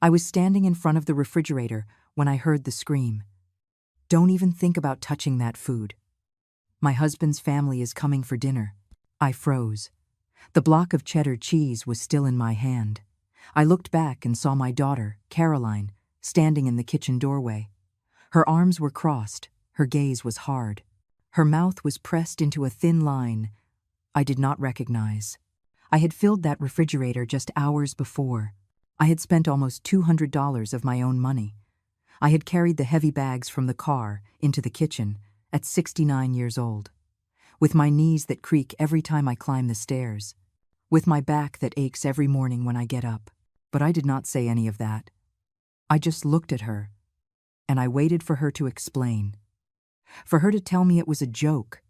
I was standing in front of the refrigerator when I heard the scream. "Don't even think about touching that food. My husband's family is coming for dinner." I froze. The block of cheddar cheese was still in my hand. I looked back and saw my daughter, Caroline, standing in the kitchen doorway. Her arms were crossed, her gaze was hard. Her mouth was pressed into a thin line I did not recognize. I had filled that refrigerator just hours before. I had spent almost $200 of my own money. I had carried the heavy bags from the car into the kitchen at 69 years old, with my knees that creak every time I climb the stairs, with my back that aches every morning when I get up. But I did not say any of that. I just looked at her, and I waited for her to explain, for her to tell me it was a joke,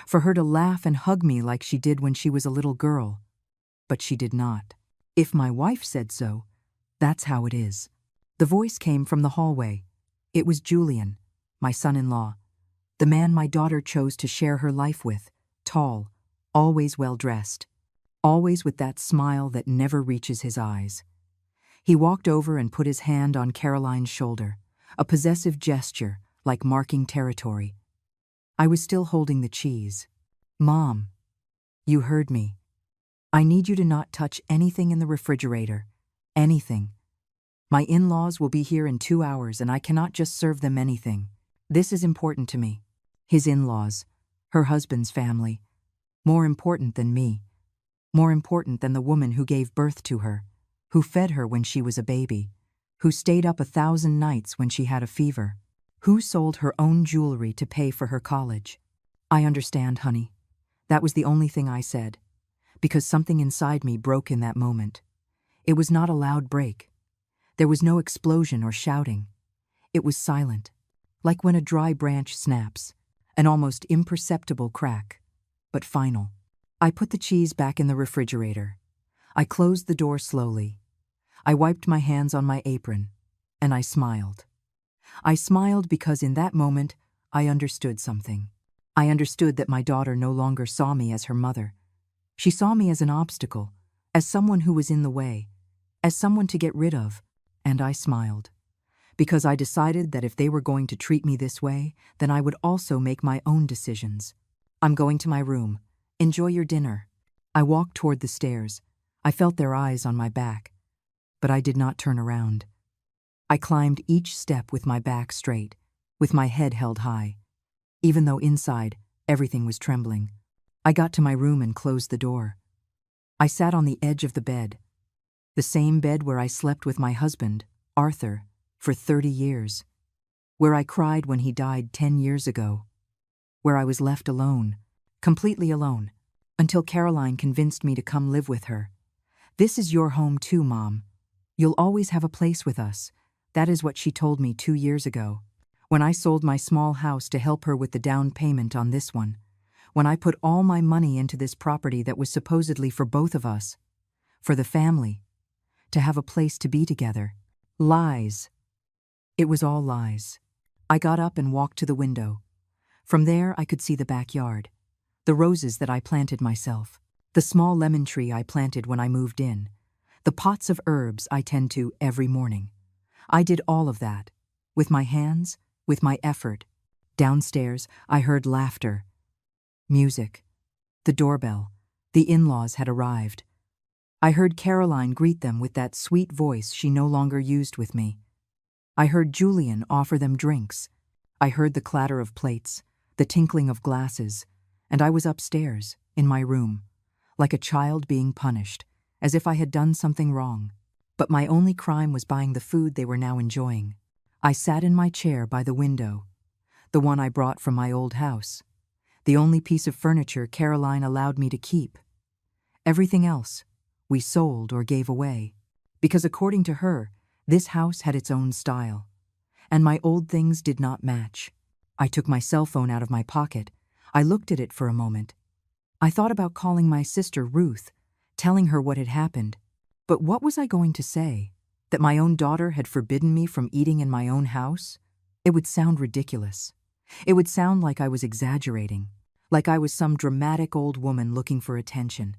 for her to laugh and hug me like she did when she was a little girl. But she did not. If my wife said so, that's how it is. The voice came from the hallway. It was Julian, my son-in-law, the man my daughter chose to share her life with, tall, always well-dressed, always with that smile that never reaches his eyes. He walked over and put his hand on Caroline's shoulder, a possessive gesture like marking territory. I was still holding the cheese. "Mom, you heard me. I need you to not touch anything in the refrigerator. Anything. My in-laws will be here in 2 hours and I cannot just serve them anything. This is important to me." His in-laws, her husband's family. More important than me. More important than the woman who gave birth to her, who fed her when she was a baby, who stayed up 1,000 nights when she had a fever, who sold her own jewelry to pay for her college. "I understand, honey." That was the only thing I said, because something inside me broke in that moment. It was not a loud break. There was no explosion or shouting. It was silent, like when a dry branch snaps, an almost imperceptible crack, but final. I put the cheese back in the refrigerator. I closed the door slowly. I wiped my hands on my apron, and I smiled. I smiled because in that moment, I understood something. I understood that my daughter no longer saw me as her mother. She saw me as an obstacle, as someone who was in the way, as someone to get rid of, and I smiled. Because I decided that if they were going to treat me this way, then I would also make my own decisions. "I'm going to my room. Enjoy your dinner." I walked toward the stairs. I felt their eyes on my back, but I did not turn around. I climbed each step with my back straight, with my head held high, even though inside everything was trembling. I got to my room and closed the door. I sat on the edge of the bed, the same bed where I slept with my husband, Arthur, for 30 years, where I cried when he died 10 years ago, where I was left alone, completely alone, until Caroline convinced me to come live with her. "This is your home too, Mom. You'll always have a place with us." That is what she told me 2 years ago, when I sold my small house to help her with the down payment on this one, when I put all my money into this property that was supposedly for both of us, for the family, to have a place to be together. Lies. It was all lies. I got up and walked to the window. From there I could see the backyard, the roses that I planted myself, the small lemon tree I planted when I moved in, the pots of herbs I tend to every morning. I did all of that, with my hands, with my effort. Downstairs, I heard laughter, music, the doorbell. The in-laws had arrived. I heard Caroline greet them with that sweet voice she no longer used with me. I heard Julian offer them drinks. I heard the clatter of plates, the tinkling of glasses, and I was upstairs, in my room, like a child being punished, as if I had done something wrong. But my only crime was buying the food they were now enjoying. I sat in my chair by the window, the one I brought from my old house, the only piece of furniture Caroline allowed me to keep. Everything else, we sold or gave away, because according to her, this house had its own style, and my old things did not match. I took my cell phone out of my pocket. I looked at it for a moment. I thought about calling my sister Ruth, telling her what had happened. But what was I going to say? That my own daughter had forbidden me from eating in my own house? It would sound ridiculous. It would sound like I was exaggerating, like I was some dramatic old woman looking for attention.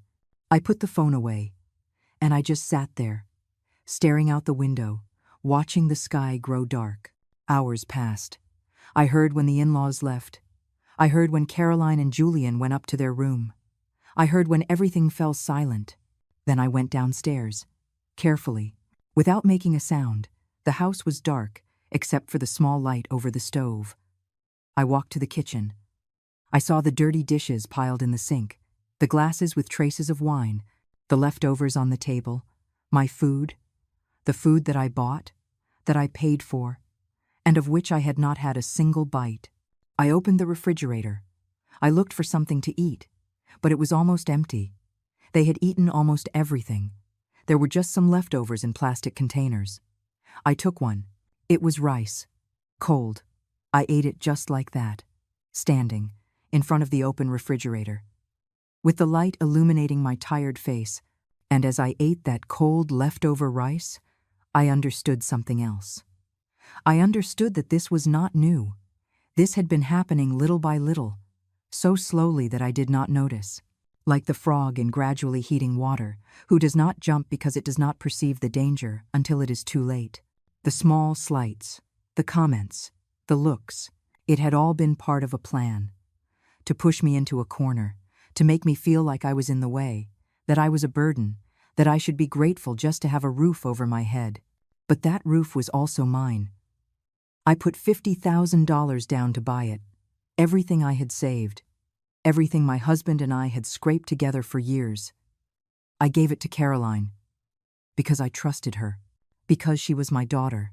I put the phone away, and I just sat there, staring out the window, watching the sky grow dark. Hours passed. I heard when the in-laws left. I heard when Caroline and Julian went up to their room. I heard when everything fell silent. Then I went downstairs, carefully, without making a sound. The house was dark, except for the small light over the stove. I walked to the kitchen. I saw the dirty dishes piled in the sink, the glasses with traces of wine, the leftovers on the table, my food, the food that I bought, that I paid for, and of which I had not had a single bite. I opened the refrigerator. I looked for something to eat, but it was almost empty. They had eaten almost everything. There were just some leftovers in plastic containers. I took one. It was rice. Cold. I ate it just like that, standing in front of the open refrigerator, with the light illuminating my tired face, and as I ate that cold leftover rice, I understood something else. I understood that this was not new. This had been happening little by little, so slowly that I did not notice. Like the frog in gradually heating water, who does not jump because it does not perceive the danger until it is too late. The small slights, the comments, the looks, it had all been part of a plan. To push me into a corner, to make me feel like I was in the way, that I was a burden, that I should be grateful just to have a roof over my head. But that roof was also mine. I put $50,000 down to buy it, everything I had saved, everything my husband and I had scraped together for years. I gave it to Caroline, because I trusted her, because she was my daughter,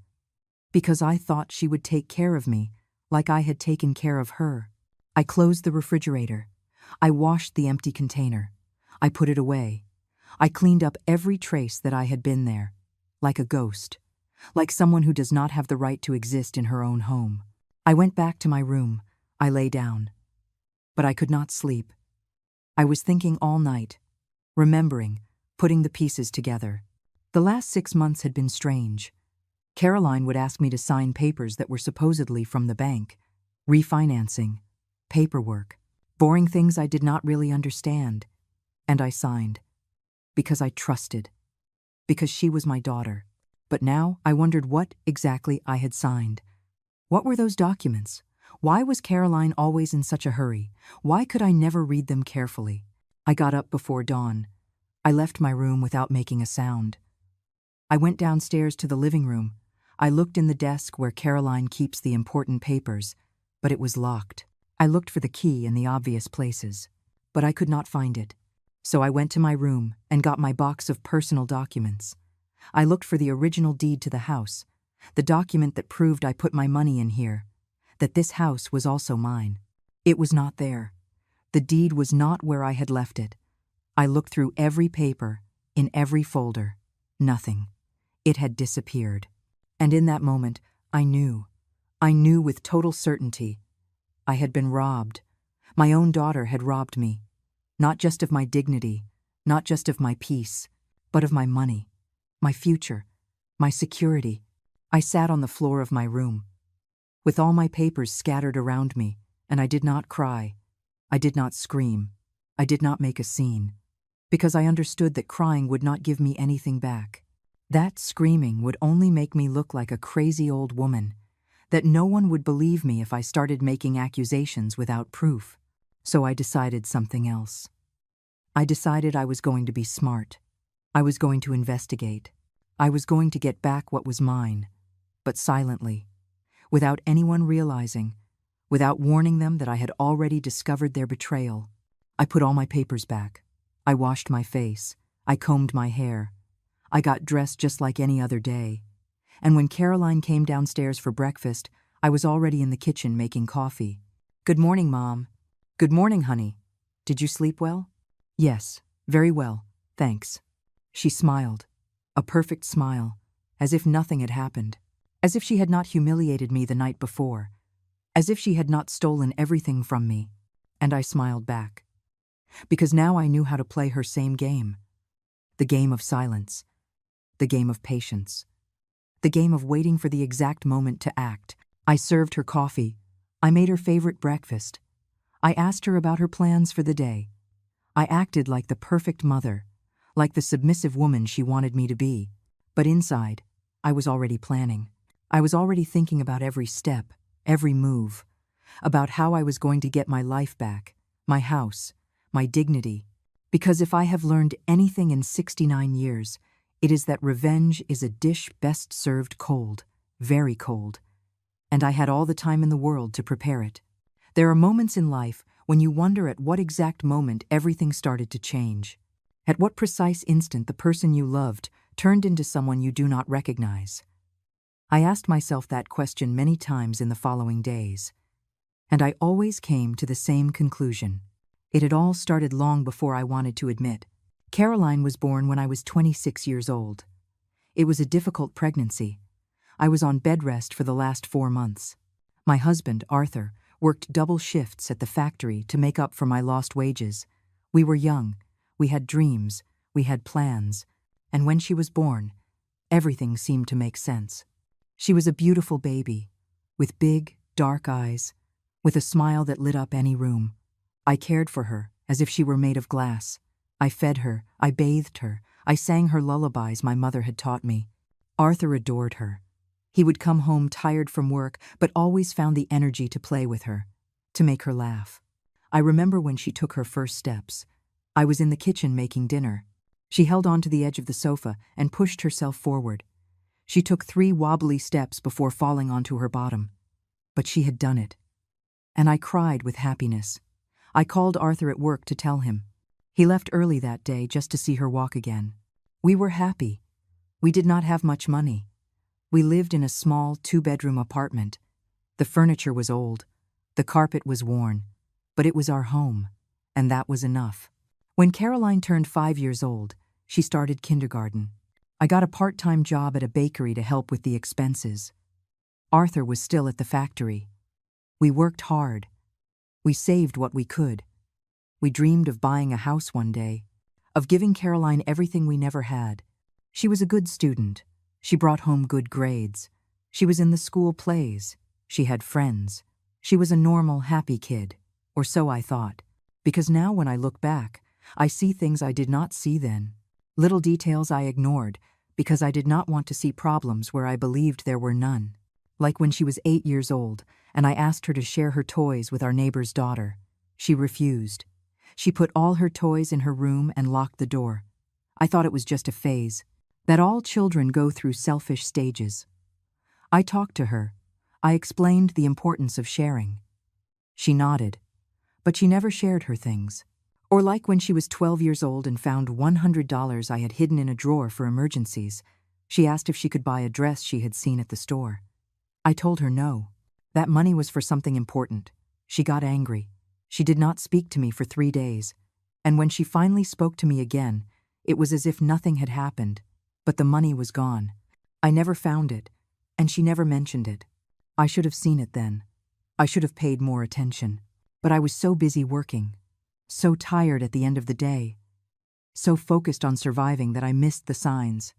because I thought she would take care of me like I had taken care of her. I closed the refrigerator. I washed the empty container. I put it away. I cleaned up every trace that I had been there, like a ghost, like someone who does not have the right to exist in her own home. I went back to my room. I lay down. But I could not sleep. I was thinking all night, remembering, putting the pieces together. The last 6 months had been strange. Caroline would ask me to sign papers that were supposedly from the bank, refinancing, paperwork, boring things I did not really understand. And I signed, because I trusted, because she was my daughter. But now I wondered what exactly I had signed. What were those documents? Why was Caroline always in such a hurry? Why could I never read them carefully? I got up before dawn. I left my room without making a sound. I went downstairs to the living room. I looked in the desk where Caroline keeps the important papers, but it was locked. I looked for the key in the obvious places, but I could not find it. So I went to my room and got my box of personal documents. I looked for the original deed to the house, the document that proved I put my money in here, that this house was also mine. It was not there. The deed was not where I had left it. I looked through every paper, in every folder. Nothing. It had disappeared. And in that moment, I knew with total certainty. I had been robbed. My own daughter had robbed me. Not just of my dignity, not just of my peace, but of my money, my future, my security. I sat on the floor of my room, with all my papers scattered around me, and I did not cry. I did not scream. I did not make a scene, because I understood that crying would not give me anything back. That screaming would only make me look like a crazy old woman, that no one would believe me if I started making accusations without proof. So I decided something else. I decided I was going to be smart. I was going to investigate. I was going to get back what was mine, but silently, without anyone realizing, without warning them that I had already discovered their betrayal. I put all my papers back. I washed my face. I combed my hair. I got dressed just like any other day. And when Caroline came downstairs for breakfast, I was already in the kitchen making coffee. "Good morning, Mom." "Good morning, honey. Did you sleep well?" "Yes, very well, thanks." She smiled, a perfect smile, as if nothing had happened, as if she had not humiliated me the night before, as if she had not stolen everything from me. And I smiled back, because now I knew how to play her same game. The game of silence, the game of patience, the game of waiting for the exact moment to act. I served her coffee. I made her favorite breakfast. I asked her about her plans for the day. I acted like the perfect mother, like the submissive woman she wanted me to be. But inside, I was already planning. I was already thinking about every step, every move, about how I was going to get my life back, my house, my dignity. Because if I have learned anything in 69 years, it is that revenge is a dish best served cold, very cold. And I had all the time in the world to prepare it. There are moments in life when you wonder at what exact moment everything started to change. At what precise instant the person you loved turned into someone you do not recognize. I asked myself that question many times in the following days. And I always came to the same conclusion. It had all started long before I wanted to admit. Caroline was born when I was 26 years old. It was a difficult pregnancy. I was on bed rest for the last 4 months. My husband, Arthur, worked double shifts at the factory to make up for my lost wages. We were young, we had dreams, we had plans, and when she was born, everything seemed to make sense. She was a beautiful baby, with big, dark eyes, with a smile that lit up any room. I cared for her as if she were made of glass. I fed her, I bathed her, I sang her lullabies my mother had taught me. Arthur adored her. He would come home tired from work, but always found the energy to play with her, to make her laugh. I remember when she took her first steps. I was in the kitchen making dinner. She held on to the edge of the sofa and pushed herself forward. She took 3 wobbly steps before falling onto her bottom. But she had done it. And I cried with happiness. I called Arthur at work to tell him. He left early that day just to see her walk again. We were happy. We did not have much money. We lived in a small 2-bedroom apartment. The furniture was old. The carpet was worn. But it was our home, and that was enough. When Caroline turned 5 years old, she started kindergarten. I got a part-time job at a bakery to help with the expenses. Arthur was still at the factory. We worked hard. We saved what we could. We dreamed of buying a house one day, of giving Caroline everything we never had. She was a good student. She brought home good grades. She was in the school plays. She had friends. She was a normal, happy kid, or so I thought. Because now when I look back, I see things I did not see then. Little details I ignored because I did not want to see problems where I believed there were none. Like when she was 8 years old and I asked her to share her toys with our neighbor's daughter. She refused. She put all her toys in her room and locked the door. I thought it was just a phase, that all children go through selfish stages. I talked to her. I explained the importance of sharing. She nodded, but she never shared her things. Or like when she was 12 years old and found $100 I had hidden in a drawer for emergencies, she asked if she could buy a dress she had seen at the store. I told her no. That money was for something important. She got angry. She did not speak to me for 3 days. And when she finally spoke to me again, it was as if nothing had happened. But the money was gone. I never found it, and she never mentioned it. I should have seen it then. I should have paid more attention. But I was so busy working, so tired at the end of the day, so focused on surviving that I missed the signs.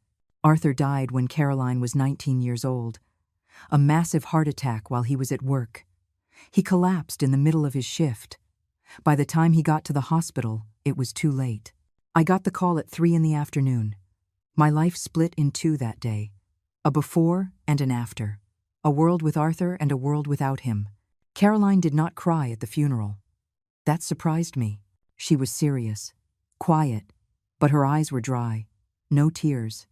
Arthur died when Caroline was 19 years old. A massive heart attack while he was at work. He collapsed in the middle of his shift. By the time he got to the hospital, it was too late. I got the call at 3 in the afternoon. My life split in 2 that day. A before and an after. A world with Arthur and a world without him. Caroline did not cry at the funeral. That surprised me. She was serious, quiet, but her eyes were dry. No tears.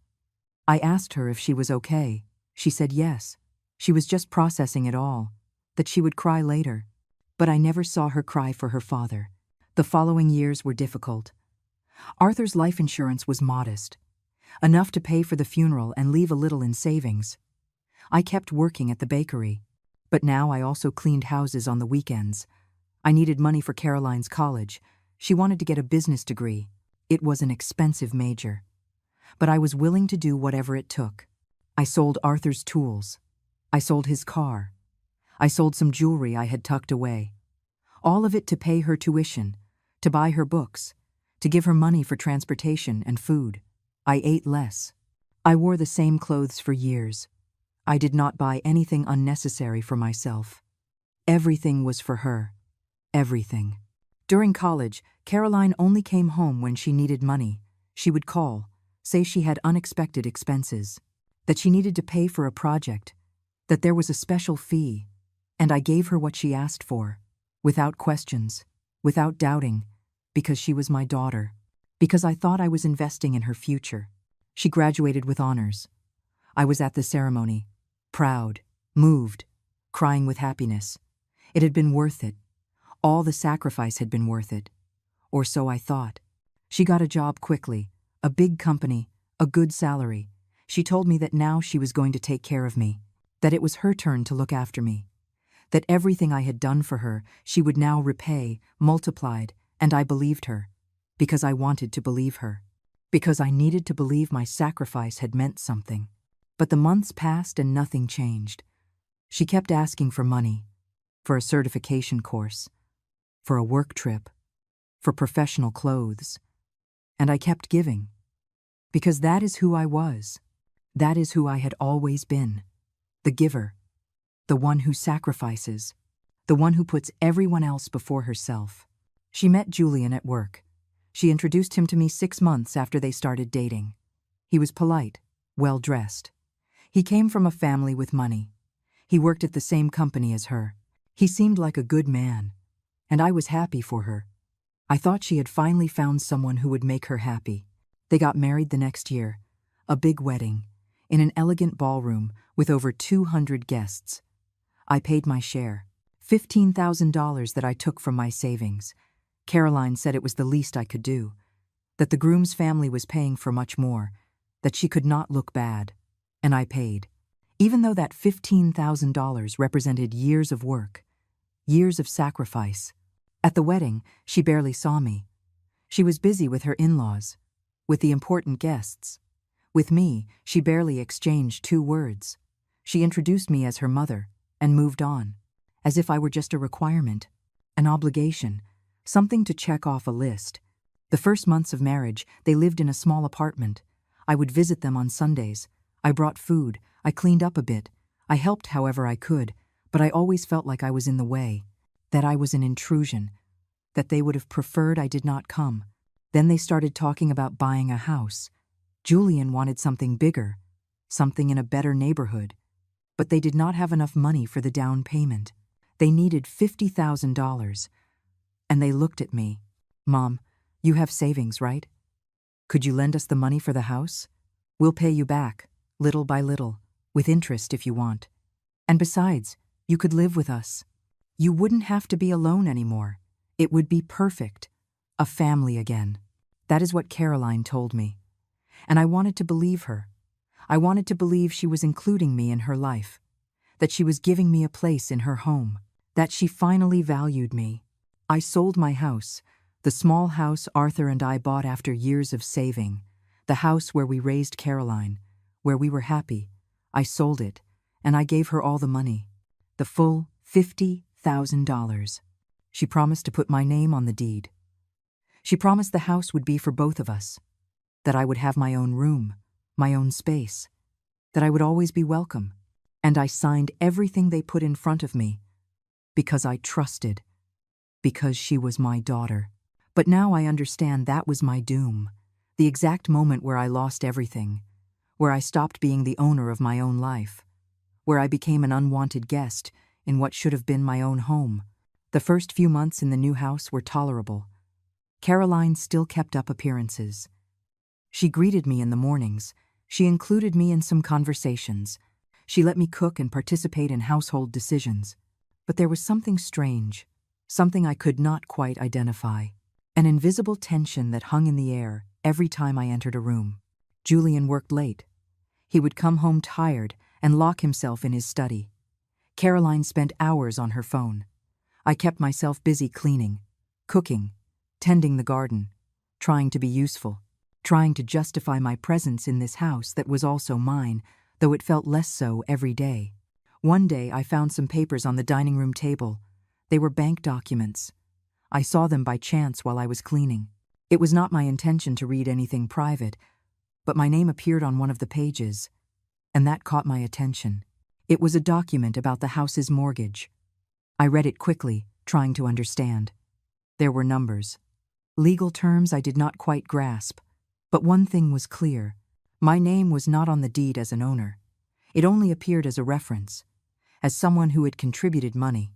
I asked her if she was okay. She said yes. She was just processing it all, that she would cry later. But I never saw her cry for her father. The following years were difficult. Arthur's life insurance was modest, enough to pay for the funeral and leave a little in savings. I kept working at the bakery, but now I also cleaned houses on the weekends. I needed money for Caroline's college. She wanted to get a business degree. It was an expensive major. But I was willing to do whatever it took. I sold Arthur's tools. I sold his car. I sold some jewelry I had tucked away. All of it to pay her tuition, to buy her books, to give her money for transportation and food. I ate less. I wore the same clothes for years. I did not buy anything unnecessary for myself. Everything was for her. Everything. During college, Caroline only came home when she needed money. She would call. say she had unexpected expenses, that she needed to pay for a project, that there was a special fee, and I gave her what she asked for, without questions, without doubting, because she was my daughter, because I thought I was investing in her future. She graduated with honors. I was at the ceremony, proud, moved, crying with happiness. It had been worth it. All the sacrifice had been worth it. Or so I thought. She got a job quickly, a big company, a good salary. She told me that now she was going to take care of me, that it was her turn to look after me, that everything I had done for her she would now repay, multiplied, and I believed her, because I wanted to believe her, because I needed to believe my sacrifice had meant something. But the months passed and nothing changed. She kept asking for money, for a certification course, for a work trip, for professional clothes, and I kept giving, because that is who I was. That is who I had always been, the giver, the one who sacrifices, the one who puts everyone else before herself. She met Julian at work. She introduced him to me 6 months after they started dating. He was polite, well-dressed. He came from a family with money. He worked at the same company as her. He seemed like a good man, and I was happy for her. I thought she had finally found someone who would make her happy. They got married the next year, a big wedding, in an elegant ballroom with over 200 guests. I paid my share, $15,000 that I took from my savings. Caroline said it was the least I could do, that the groom's family was paying for much more, that she could not look bad, and I paid, even though that $15,000 represented years of work, years of sacrifice. At the wedding, she barely saw me. She was busy with her in-laws, with the important guests. With me, she barely exchanged 2 words. She introduced me as her mother and moved on, as if I were just a requirement, an obligation, something to check off a list. The first months of marriage, they lived in a small apartment. I would visit them on Sundays. I brought food. I cleaned up a bit. I helped however I could, but I always felt like I was in the way, that I was an intrusion, that they would have preferred I did not come. Then they started talking about buying a house. Julian wanted something bigger, something in a better neighborhood, but they did not have enough money for the down payment. They needed $50,000. And they looked at me. "Mom, you have savings, right? Could you lend us the money for the house? We'll pay you back, little by little, with interest if you want. And besides, you could live with us. You wouldn't have to be alone anymore. It would be perfect. A family again." That is what Caroline told me. And I wanted to believe her. I wanted to believe she was including me in her life, that she was giving me a place in her home, that she finally valued me. I sold my house, the small house Arthur and I bought after years of saving, the house where we raised Caroline, where we were happy. I sold it, and I gave her all the money, the full $50,000. She promised to put my name on the deed. She promised the house would be for both of us, that I would have my own room, my own space, that I would always be welcome. And I signed everything they put in front of me, because I trusted, because she was my daughter. But now I understand that was my doom, the exact moment where I lost everything, where I stopped being the owner of my own life, where I became an unwanted guest in what should have been my own home. The first few months in the new house were tolerable. Caroline still kept up appearances. She greeted me in the mornings. She included me in some conversations. She let me cook and participate in household decisions. But there was something strange, something I could not quite identify, an invisible tension that hung in the air every time I entered a room. Julian worked late. He would come home tired and lock himself in his study. Caroline spent hours on her phone. I kept myself busy cleaning, cooking, tending the garden, trying to be useful, trying to justify my presence in this house that was also mine, though it felt less so every day. One day I found some papers on the dining room table. They were bank documents. I saw them by chance while I was cleaning. It was not my intention to read anything private, but my name appeared on one of the pages, and that caught my attention. It was a document about the house's mortgage. I read it quickly, trying to understand. There were numbers, legal terms I did not quite grasp. But one thing was clear. My name was not on the deed as an owner. It only appeared as a reference, as someone who had contributed money,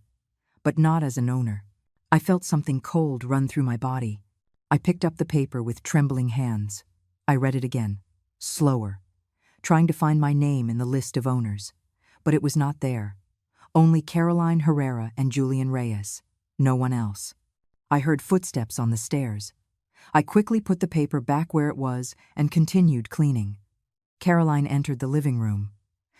but not as an owner. I felt something cold run through my body. I picked up the paper with trembling hands. I read it again, slower, trying to find my name in the list of owners. But it was not there. Only Caroline Herrera and Julian Reyes. No one else. I heard footsteps on the stairs. I quickly put the paper back where it was and continued cleaning. Caroline entered the living room.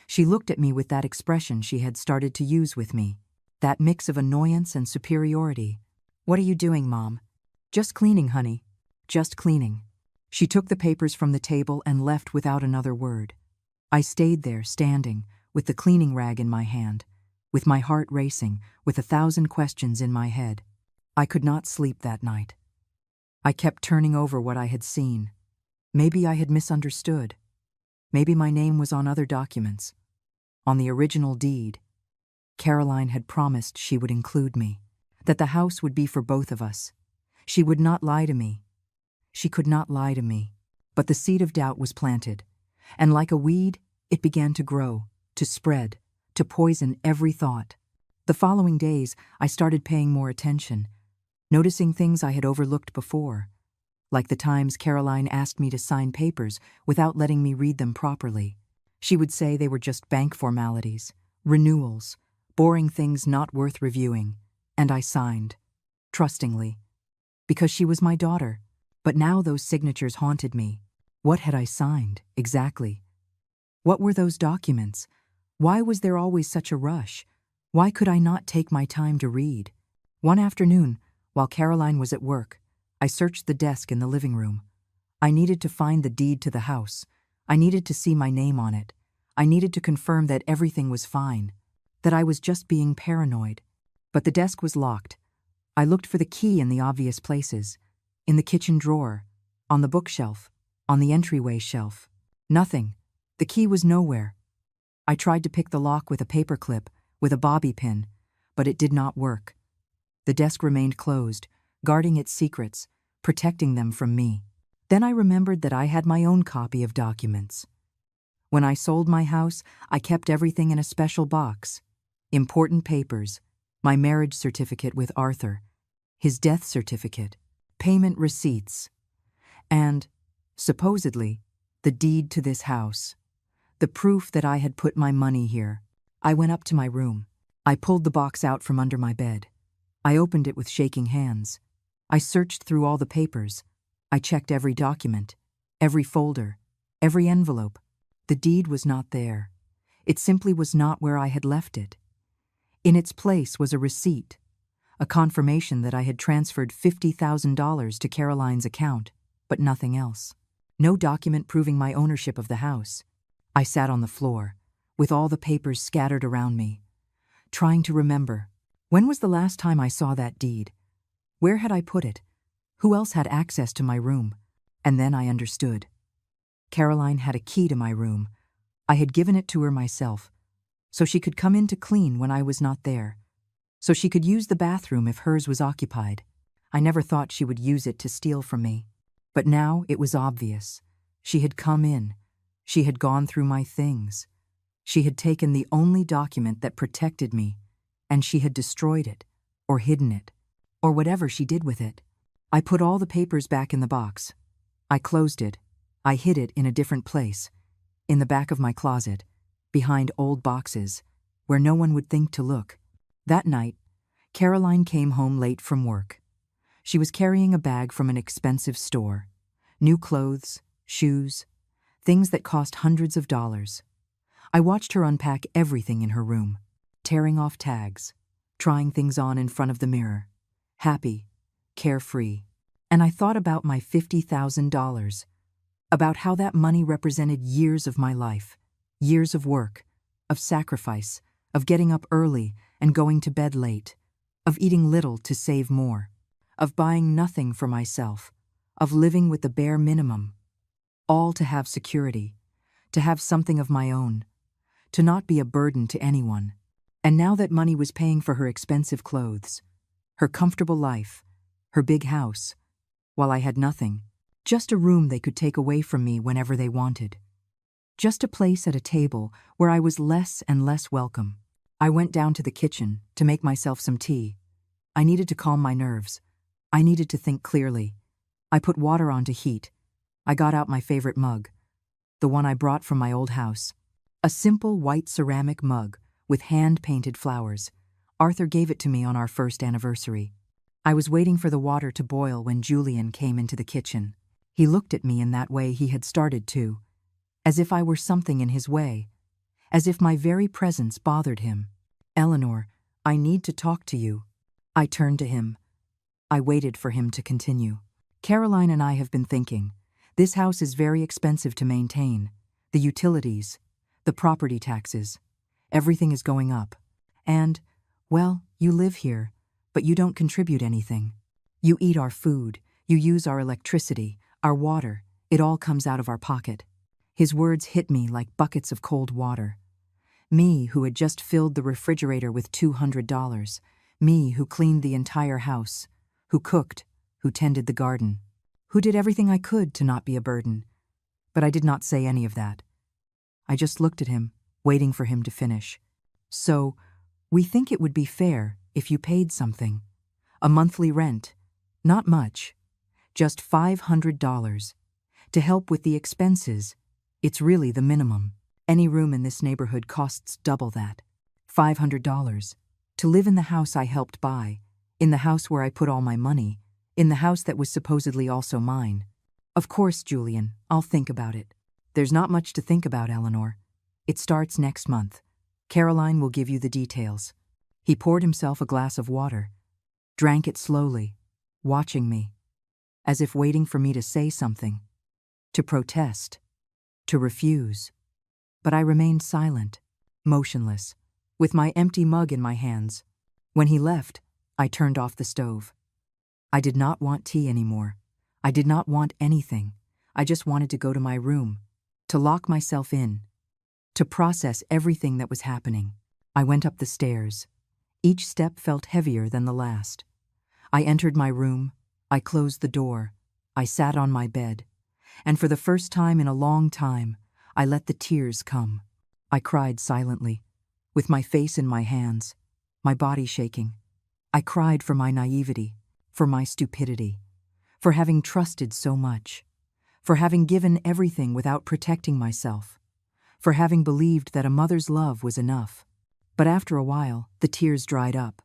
She looked at me with that expression she had started to use with me, that mix of annoyance and superiority. "What are you doing, Mom?" "Just cleaning, honey. Just cleaning." She took the papers from the table and left without another word. I stayed there, standing, with the cleaning rag in my hand, with my heart racing, with 1,000 questions in my head. I could not sleep that night. I kept turning over what I had seen. Maybe I had misunderstood. Maybe my name was on other documents. On the original deed. Caroline had promised she would include me, that the house would be for both of us. She would not lie to me. She could not lie to me. But the seed of doubt was planted, and like a weed, it began to grow, to spread, to poison every thought. The following days, I started paying more attention, noticing things I had overlooked before, like the times Caroline asked me to sign papers without letting me read them properly. She would say they were just bank formalities, renewals, boring things not worth reviewing, and I signed, trustingly, because she was my daughter. But now those signatures haunted me. What had I signed, exactly? What were those documents? Why was there always such a rush? Why could I not take my time to read? One afternoon, while Caroline was at work, I searched the desk in the living room. I needed to find the deed to the house. I needed to see my name on it. I needed to confirm that everything was fine, that I was just being paranoid. But the desk was locked. I looked for the key in the obvious places, in the kitchen drawer, on the bookshelf, on the entryway shelf. Nothing. The key was nowhere. I tried to pick the lock with a paperclip, with a bobby pin, but it did not work. The desk remained closed, guarding its secrets, protecting them from me. Then I remembered that I had my own copy of documents. When I sold my house, I kept everything in a special box. Important papers, my marriage certificate with Arthur, his death certificate, payment receipts, and, supposedly, the deed to this house, the proof that I had put my money here. I went up to my room. I pulled the box out from under my bed. I opened it with shaking hands. I searched through all the papers. I checked every document, every folder, every envelope. The deed was not there. It simply was not where I had left it. In its place was a receipt, a confirmation that I had transferred $50,000 to Caroline's account, but nothing else. No document proving my ownership of the house. I sat on the floor, with all the papers scattered around me, trying to remember. When was the last time I saw that deed? Where had I put it? Who else had access to my room? And then I understood. Caroline had a key to my room. I had given it to her myself, so she could come in to clean when I was not there, so she could use the bathroom if hers was occupied. I never thought she would use it to steal from me. But now it was obvious. She had come in. She had gone through my things. She had taken the only document that protected me, and she had destroyed it, or hidden it, or whatever she did with it. I put all the papers back in the box. I closed it. I hid it in a different place, in the back of my closet, behind old boxes, where no one would think to look. That night, Caroline came home late from work. She was carrying a bag from an expensive store. New clothes, shoes, things that cost hundreds of dollars. I watched her unpack everything in her room, tearing off tags, trying things on in front of the mirror, happy, carefree. And I thought about my $50,000, about how that money represented years of my life, years of work, of sacrifice, of getting up early and going to bed late, of eating little to save more, of buying nothing for myself, of living with the bare minimum, all to have security, to have something of my own, to not be a burden to anyone. And now that money was paying for her expensive clothes, her comfortable life, her big house, while I had nothing, Just a room they could take away from me whenever they wanted. Just a place at a table where I was less and less welcome. I went down to the kitchen to make myself some tea. I needed to calm my nerves. I needed to think clearly. I put water on to heat. I got out my favorite mug, the one I brought from my old house. A simple white ceramic mug with hand-painted flowers. Arthur gave it to me on our first anniversary. I was waiting for the water to boil when Julian came into the kitchen. He looked at me in that way he had started to, as if I were something in his way, as if my very presence bothered him. "Eleanor, I need to talk to you." I turned to him. I waited for him to continue. "Caroline and I have been thinking. This house is very expensive to maintain. The utilities, the property taxes, everything is going up. And, well, you live here, but you don't contribute anything. You eat our food, you use our electricity, our water, it all comes out of our pocket." His words hit me like buckets of cold water. Me, who had just filled the refrigerator with $200. Me, who cleaned the entire house, who cooked, who tended the garden, who did everything I could to not be a burden. But I did not say any of that. I just looked at him, waiting for him to finish. "So, we think it would be fair if you paid something. A monthly rent, not much, just $500. To help with the expenses, it's really the minimum. Any room in this neighborhood costs double that. $500. To live in the house I helped buy, in the house where I put all my money, in the house that was supposedly also mine. Of course, Julian, I'll think about it." "There's not much to think about, Eleanor. It starts next month. Caroline will give you the details." He poured himself a glass of water, drank it slowly, watching me, as if waiting for me to say something, to protest, to refuse. But I remained silent, motionless, with my empty mug in my hands. When he left, I turned off the stove. I did not want tea anymore. I did not want anything. I just wanted to go to my room, to lock myself in, to process everything that was happening. I went up the stairs. Each step felt heavier than the last. I entered my room. I closed the door. I sat on my bed. And for the first time in a long time, I let the tears come. I cried silently, with my face in my hands, my body shaking. I cried for my naivety, for my stupidity, for having trusted so much, for having given everything without protecting myself, for having believed that a mother's love was enough. But after a while, the tears dried up,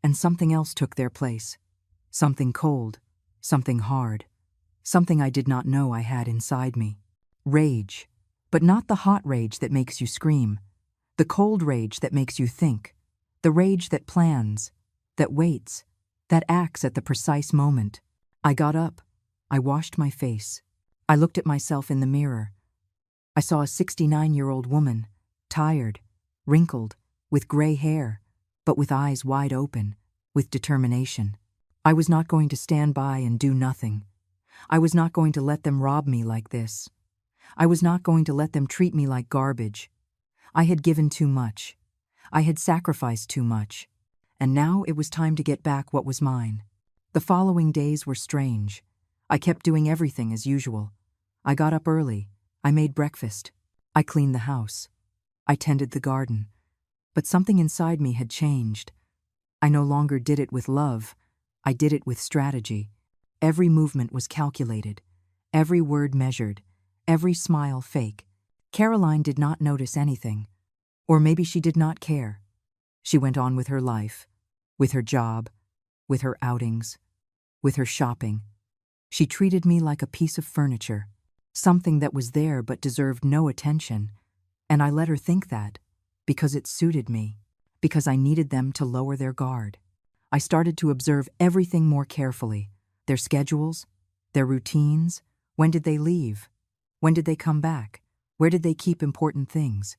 and something else took their place. Something cold, something hard, something I did not know I had inside me. Rage, but not the hot rage that makes you scream, the cold rage that makes you think, the rage that plans, that waits, that acts at the precise moment. I got up. I washed my face. I looked at myself in the mirror. I saw a 69-year-old woman, tired, wrinkled, with gray hair, but with eyes wide open, with determination. I was not going to stand by and do nothing. I was not going to let them rob me like this. I was not going to let them treat me like garbage. I had given too much. I had sacrificed too much. And now it was time to get back what was mine. The following days were strange. I kept doing everything as usual. I got up early. I made breakfast. I cleaned the house. I tended the garden. But something inside me had changed. I no longer did it with love. I did it with strategy. Every movement was calculated. Every word measured. Every smile fake. Caroline did not notice anything. Or maybe she did not care. She went on with her life, with her job, with her outings, with her shopping. She treated me like a piece of furniture, something that was there but deserved no attention, and I let her think that, because it suited me, because I needed them to lower their guard. I started to observe everything more carefully, their schedules, their routines. When did they leave? When did they come back? Where did they keep important things?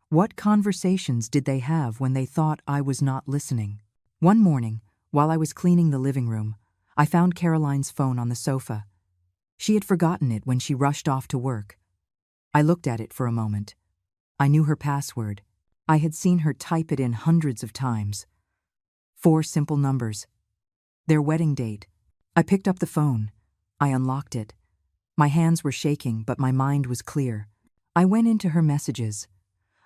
What conversations did they have when they thought I was not listening? One morning, while I was cleaning the living room, I found Caroline's phone on the sofa. She had forgotten it when she rushed off to work. I looked at it for a moment. I knew her password. I had seen her type it in hundreds of times. 4 simple numbers. Their wedding date. I picked up the phone. I unlocked it. My hands were shaking, but my mind was clear. I went into her messages.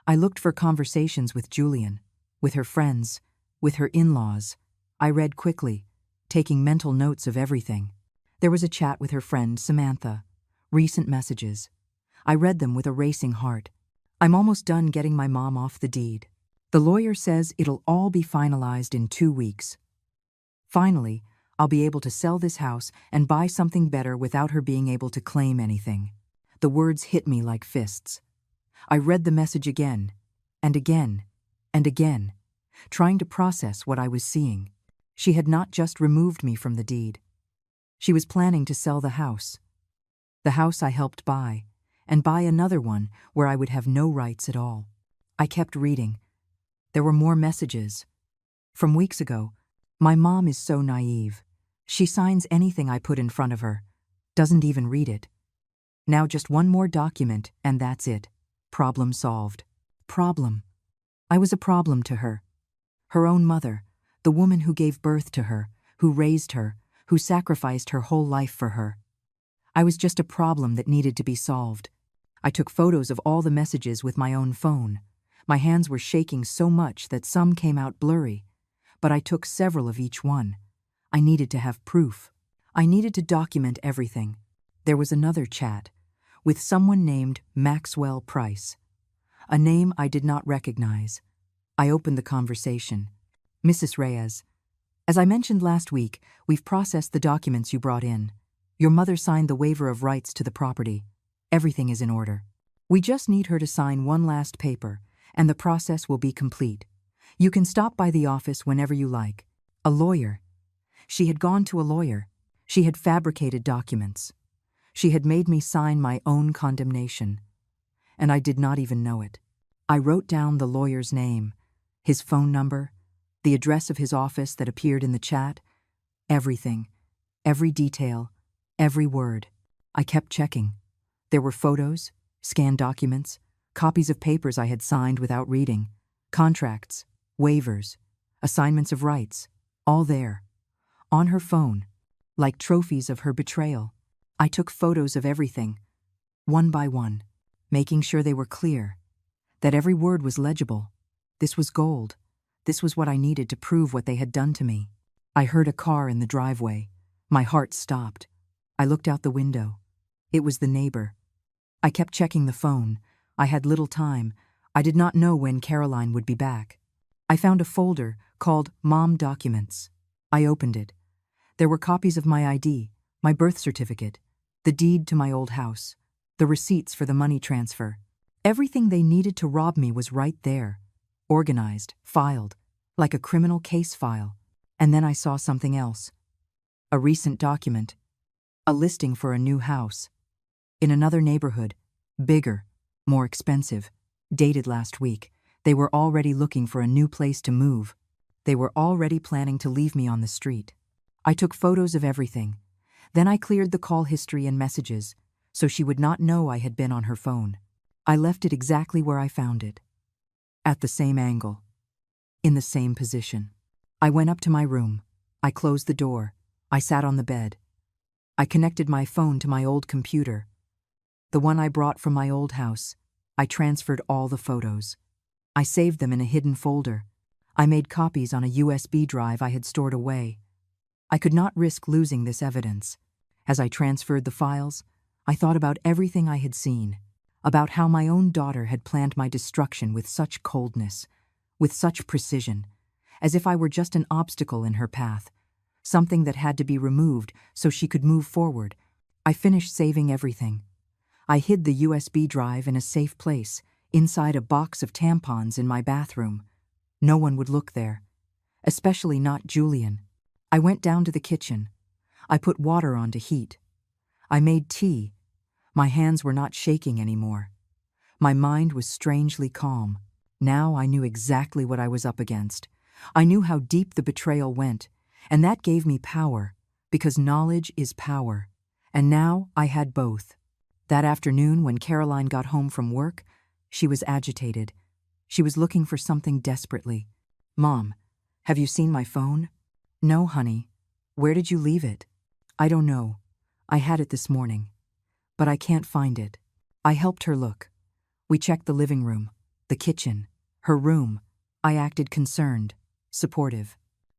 I looked for conversations with Julian, with her friends, with her in-laws. I read quickly, taking mental notes of everything. There was a chat with her friend, Samantha. Recent messages. I read them with a racing heart. I'm almost done getting my mom off the deed. The lawyer says it'll all be finalized in 2 weeks. Finally, I'll be able to sell this house and buy something better without her being able to claim anything. The words hit me like fists. I read the message again, and again, and again, trying to process what I was seeing. She had not just removed me from the deed. She was planning to sell the house I helped buy, and buy another one where I would have no rights at all. I kept reading. There were more messages. From weeks ago. My mom is so naive. She signs anything I put in front of her, doesn't even read it. Now just one more document, and that's it. Problem solved. Problem. I was a problem to her. Her own mother, the woman who gave birth to her, who raised her, who sacrificed her whole life for her. I was just a problem that needed to be solved. I took photos of all the messages with my own phone. My hands were shaking so much that some came out blurry, but I took several of each one. I needed to have proof. I needed to document everything. There was another chat with someone named Maxwell Price, a name I did not recognize. I opened the conversation. Mrs. Reyes, as I mentioned last week, we've processed the documents you brought in. Your mother signed the waiver of rights to the property. Everything is in order. We just need her to sign one last paper, and the process will be complete. You can stop by the office whenever you like. A lawyer. She had gone to a lawyer. She had fabricated documents. She had made me sign my own condemnation. And I did not even know it. I wrote down the lawyer's name, his phone number, the address of his office that appeared in the chat. Everything. Every detail. Every word. I kept checking. There were photos, scanned documents, copies of papers I had signed without reading, contracts, waivers, assignments of rights, all there. On her phone, like trophies of her betrayal. I took photos of everything, one by one, making sure they were clear, that every word was legible. This was gold. This was what I needed to prove what they had done to me. I heard a car in the driveway. My heart stopped. I looked out the window. It was the neighbor. I kept checking the phone. I had little time. I did not know when Caroline would be back. I found a folder called Mom Documents. I opened it. There were copies of my ID, my birth certificate, the deed to my old house, the receipts for the money transfer. Everything they needed to rob me was right there, organized, filed, like a criminal case file. And then I saw something else. A recent document. A listing for a new house. In another neighborhood. Bigger, more expensive, dated last week. They were already looking for a new place to move. They were already planning to leave me on the street. I took photos of everything. Then I cleared the call history and messages, so she would not know I had been on her phone. I left it exactly where I found it. At the same angle. In the same position. I went up to my room. I closed the door. I sat on the bed. I connected my phone to my old computer. The one I brought from my old house. I transferred all the photos. I saved them in a hidden folder. I made copies on a USB drive I had stored away. I could not risk losing this evidence. As I transferred the files, I thought about everything I had seen, about how my own daughter had planned my destruction with such coldness, with such precision, as if I were just an obstacle in her path, something that had to be removed so she could move forward. I finished saving everything. I hid the USB drive in a safe place, inside a box of tampons in my bathroom. No one would look there, especially not Julian. I went down to the kitchen. I put water on to heat. I made tea. My hands were not shaking anymore. My mind was strangely calm. Now I knew exactly what I was up against. I knew how deep the betrayal went, and that gave me power, because knowledge is power. And now I had both. That afternoon, when Caroline got home from work, she was agitated. She was looking for something desperately. "Mom, have you seen my phone?" "No, honey. Where did you leave it?" "I don't know. I had it this morning. but I can't find it. I helped her look. We checked the living room, the kitchen, her room. I acted concerned, supportive.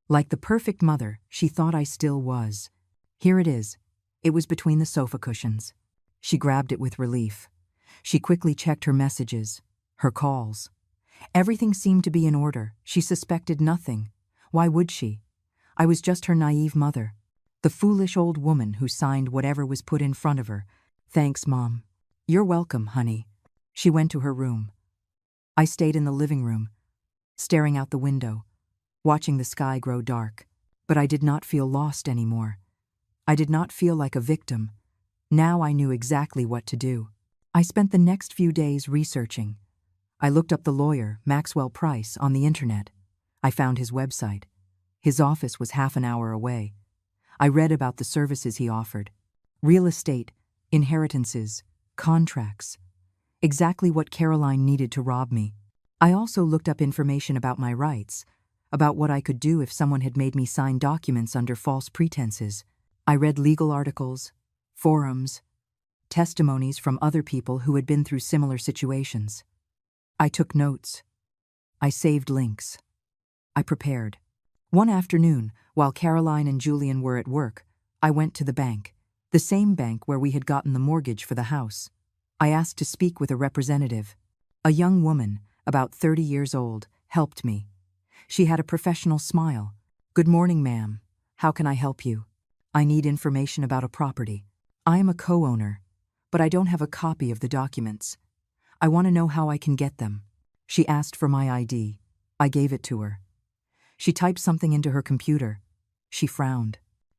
Like the perfect mother she thought I still was. Here it is. It was between the sofa cushions. She grabbed it with relief. She quickly checked her messages, her calls. Everything seemed to be in order. She suspected nothing. Why would she? I was just her naive mother, the foolish old woman who signed whatever was put in front of her. Thanks, Mom. You're welcome, honey. She went to her room. I stayed in the living room, staring out the window, watching the sky grow dark. But I did not feel lost anymore. I did not feel like a victim. Now I knew exactly what to do. I spent the next few days researching. I looked up the lawyer, Maxwell Price, on the internet. I found his website. His office was half an hour away. I read about the services he offered. Real estate, inheritances, contracts. Exactly what Caroline needed to rob me. I also looked up information about my rights, about what I could do if someone had made me sign documents under false pretenses. I read legal articles, forums, testimonies from other people who had been through similar situations. I took notes. I saved links. I prepared. One afternoon, while Caroline and Julian were at work, I went to the bank, the same bank where we had gotten the mortgage for the house. I asked to speak with a representative. A young woman, about 30 years old, helped me. She had a professional smile. "Good morning, ma'am. How can I help you? I need information about a property. I am a co-owner, but I don't have a copy of the documents. I want to know how I can get them." She asked for my ID. I gave it to her. She typed something into her computer. She frowned.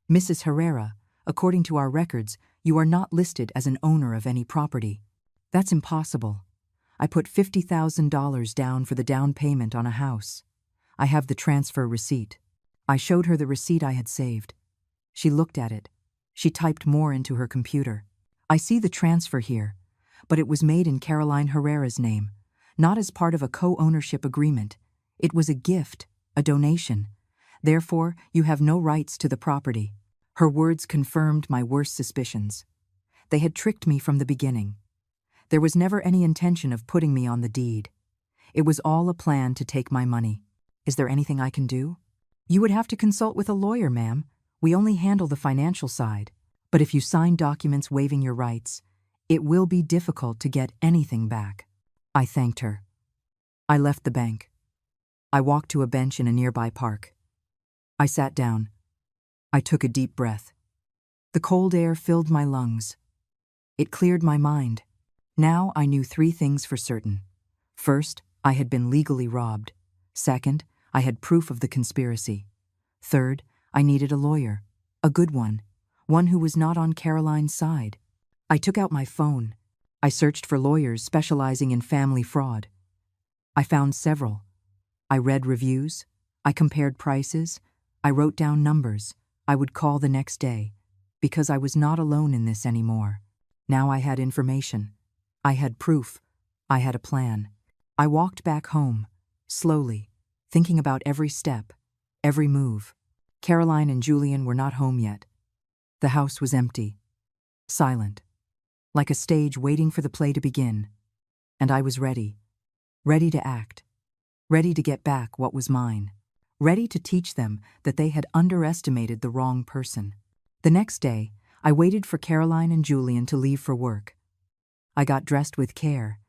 "Mrs. Herrera, according to our records, you are not listed as an owner of any property." "That's impossible. I put $50,000 down for the down payment on a house. I have the transfer receipt." I showed her the receipt I had saved. She looked at it. She typed more into her computer. "I see the transfer here, but it was made in Caroline Herrera's name, not as part of a co-ownership agreement. It was a gift, a donation. Therefore, you have no rights to the property." Her words confirmed my worst suspicions. They had tricked me from the beginning. There was never any intention of putting me on the deed. It was all a plan to take my money. "Is there anything I can do?" "You would have to consult with a lawyer, ma'am. We only handle the financial side. But if you sign documents waiving your rights, it will be difficult to get anything back." I thanked her. I left the bank. I walked to a bench in a nearby park. I sat down. I took a deep breath. The cold air filled my lungs. It cleared my mind. Now I knew 3 things for certain. First, I had been legally robbed. Second, I had proof of the conspiracy. Third, I needed a lawyer, a good one who was not on Caroline's side. I took out my phone. I searched for lawyers specializing in family fraud. I found several. I read reviews. I compared prices. I wrote down numbers. I would call the next day, because I was not alone in this anymore. Now I had information. I had proof. I had a plan. I walked back home, slowly, thinking about every step, every move. Caroline and Julian were not home yet. The house was empty, silent, like a stage waiting for the play to begin. And I was ready to act, ready to get back what was mine, ready to teach them that they had underestimated the wrong person. The next day, I waited for Caroline and Julian to leave for work. I got dressed with care.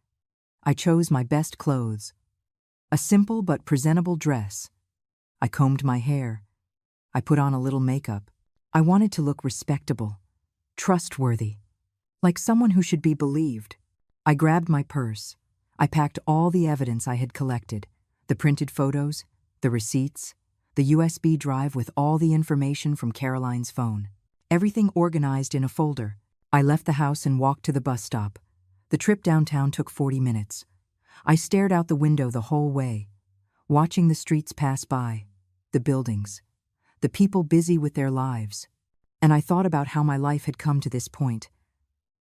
I chose my best clothes, a simple but presentable dress. I combed my hair. I put on a little makeup. I wanted to look respectable, trustworthy, like someone who should be believed. I grabbed my purse. I packed all the evidence I had collected, the printed photos, the receipts, the USB drive with all the information from Caroline's phone. Everything organized in a folder. I left the house and walked to the bus stop. The trip downtown took 40 minutes. I stared out the window the whole way, watching the streets pass by, the buildings, the people busy with their lives. And I thought about how my life had come to this point,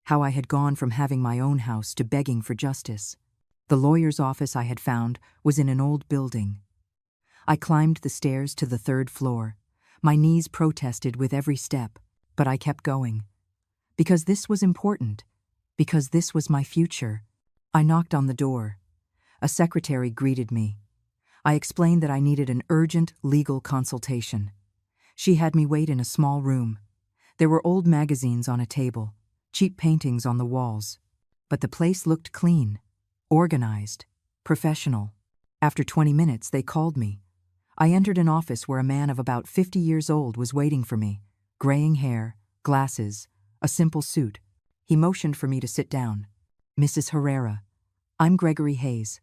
how I had gone from having my own house to begging for justice. The lawyer's office I had found was in an old building. I climbed the stairs to the 3rd floor. My knees protested with every step, but I kept going. Because this was important. because this was my future. I knocked on the door. A secretary greeted me. I explained that I needed an urgent legal consultation. She had me wait in a small room. There were old magazines on a table, cheap paintings on the walls. But the place looked clean, organized, professional. After 20 minutes, they called me. I entered an office where a man of about 50 years old was waiting for me. Graying hair, glasses, a simple suit. He motioned for me to sit down. "Mrs. Herrera, I'm Gregory Hayes.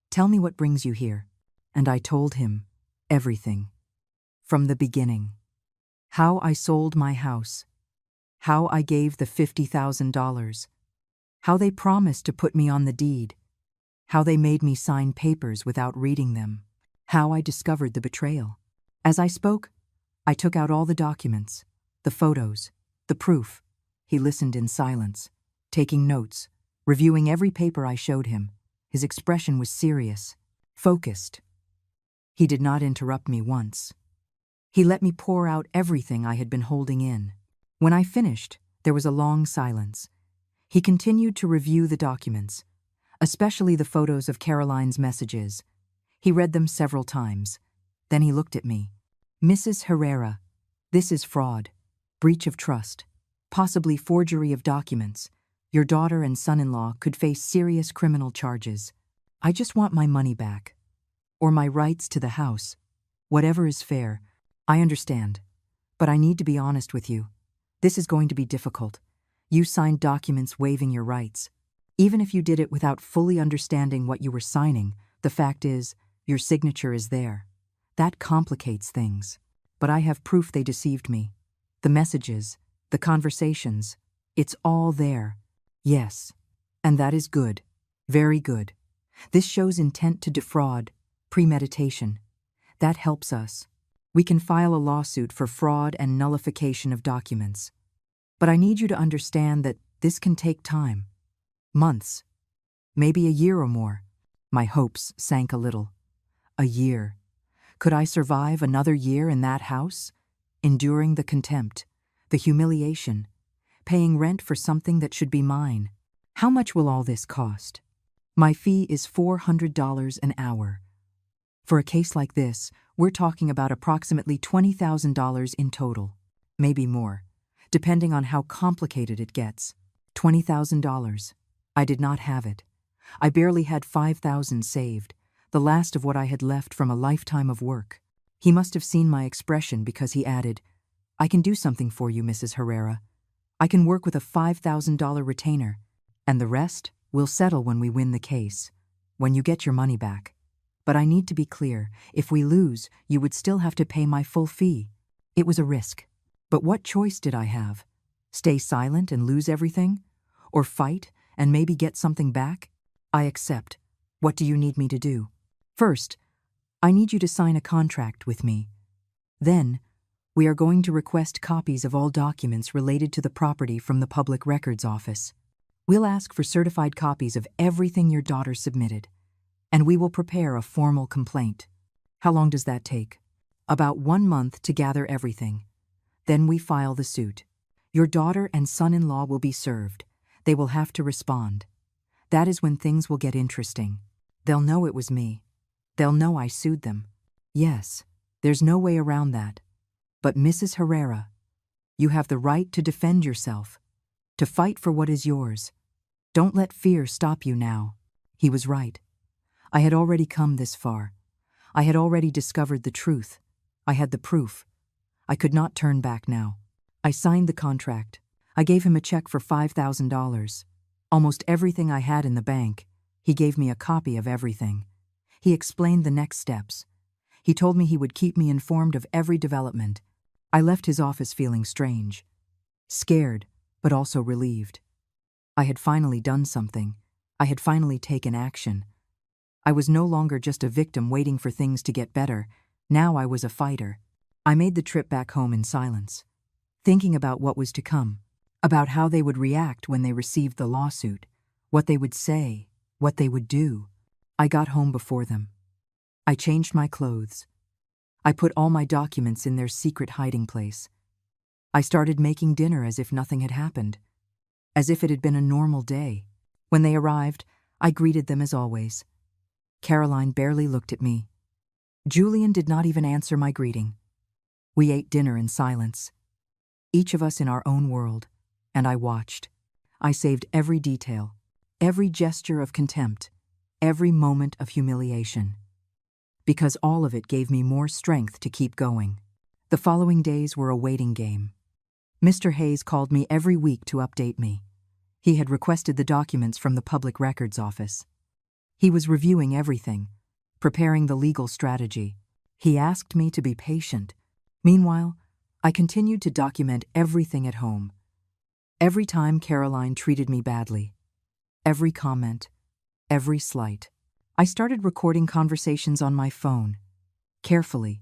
Tell me what brings you here." And I told him everything. From the beginning. How I sold my house. How I gave the $50,000. How they promised to put me on the deed. How they made me sign papers without reading them. How I discovered the betrayal. As I spoke, I took out all the documents, the photos, the proof. He listened in silence, taking notes, reviewing every paper I showed him. His expression was serious, focused. He did not interrupt me once. He let me pour out everything I had been holding in. When I finished, there was a long silence. He continued to review the documents, especially the photos of Caroline's messages. He read them several times. Then he looked at me. "Mrs. Herrera, this is fraud, breach of trust, possibly forgery of documents. Your daughter and son-in-law could face serious criminal charges. I just want my money back, or my rights to the house. Whatever is fair. I understand, but I need to be honest with you. This is going to be difficult. You signed documents waiving your rights. Even if you did it without fully understanding what you were signing, the fact is, your signature is there. That complicates things. But I have proof they deceived me. The messages, the conversations, it's all there. Yes, and that is good. Very good. This shows intent to defraud, premeditation. That helps us. We can file a lawsuit for fraud and nullification of documents. But I need you to understand that this can take time. Months. Maybe a year or more." My hopes sank a little. A year. Could I survive another year in that house? Enduring the contempt, the humiliation, paying rent for something that should be mine. How much will all this cost? My fee is $400 an hour. For a case like this, we're talking about approximately $20,000 in total. Maybe more, depending on how complicated it gets. $20,000. I did not have it. I barely had $5,000 saved, the last of what I had left from a lifetime of work. He must have seen my expression because he added, "I can do something for you, Mrs. Herrera. I can work with a $5,000 retainer, and the rest will settle when we win the case, when you get your money back. But I need to be clear, if we lose, you would still have to pay my full fee." It was a risk. But what choice did I have? Stay silent and lose everything? Or fight and maybe get something back? I accept. What do you need me to do? First, I need you to sign a contract with me. Then, we are going to request copies of all documents related to the property from the Public Records Office. We'll ask for certified copies of everything your daughter submitted, and we will prepare a formal complaint. How long does that take? About 1 month to gather everything. Then we file the suit. Your daughter and son-in-law will be served. They will have to respond. That is when things will get interesting. They'll know it was me. They'll know I sued them. Yes, there's no way around that. But Mrs. Herrera, you have the right to defend yourself, to fight for what is yours. Don't let fear stop you now." He was right. I had already come this far. I had already discovered the truth. I had the proof. I could not turn back now. I signed the contract. I gave him a check for $5,000. Almost everything I had in the bank. He gave me a copy of everything. He explained the next steps. He told me he would keep me informed of every development. I left his office feeling strange, scared, but also relieved. I had finally done something. I had finally taken action. I was no longer just a victim waiting for things to get better. Now I was a fighter. I made the trip back home in silence, thinking about what was to come, about how they would react when they received the lawsuit, what they would say, what they would do. I got home before them. I changed my clothes. I put all my documents in their secret hiding place. I started making dinner as if nothing had happened. as if it had been a normal day. When they arrived, I greeted them as always. Caroline barely looked at me. Julian did not even answer my greeting. We ate dinner in silence, each of us in our own world, and I watched. I saved every detail, every gesture of contempt, every moment of humiliation, because all of it gave me more strength to keep going. The following days were a waiting game. Mr. Hayes called me every week to update me. He had requested the documents from the Public Records Office. He was reviewing everything, preparing the legal strategy. He asked me to be patient. Meanwhile, I continued to document everything at home. Every time Caroline treated me badly, every comment, every slight. I started recording conversations on my phone, carefully,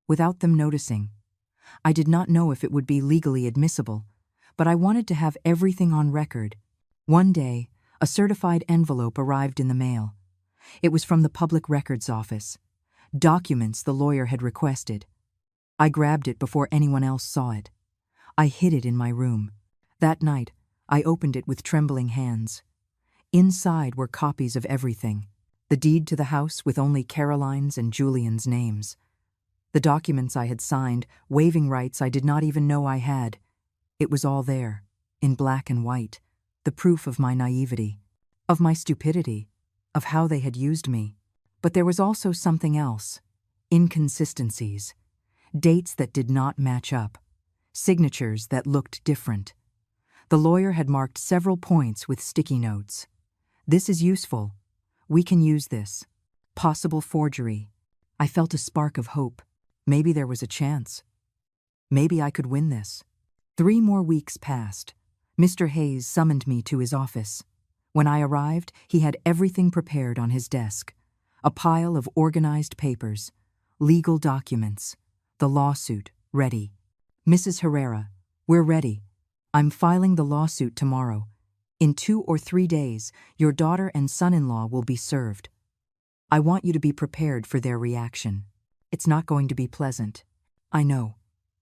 without them noticing. I did not know if it would be legally admissible, but I wanted to have everything on record. One day, a certified envelope arrived in the mail. It was from the Public Records Office, documents the lawyer had requested. I grabbed it before anyone else saw it. I hid it in my room. That night, I opened it with trembling hands. Inside were copies of everything, the deed to the house with only Caroline's and Julian's names, the documents I had signed, waiving rights I did not even know I had. It was all there, in black and white, the proof of my naivety, of my stupidity, of how they had used me. But there was also something else, inconsistencies, dates that did not match up, signatures that looked different. The lawyer had marked several points with sticky notes. This is useful. We can use this. Possible forgery. I felt a spark of hope. Maybe there was a chance. Maybe I could win this. 3 more weeks passed. Mr. Hayes summoned me to his office. When I arrived, he had everything prepared on his desk. A pile of organized papers, legal documents, the lawsuit ready. Mrs. Herrera, we're ready. I'm filing the lawsuit tomorrow. In 2 or 3 days, your daughter and son-in-law will be served. I want you to be prepared for their reaction. It's not going to be pleasant. I know.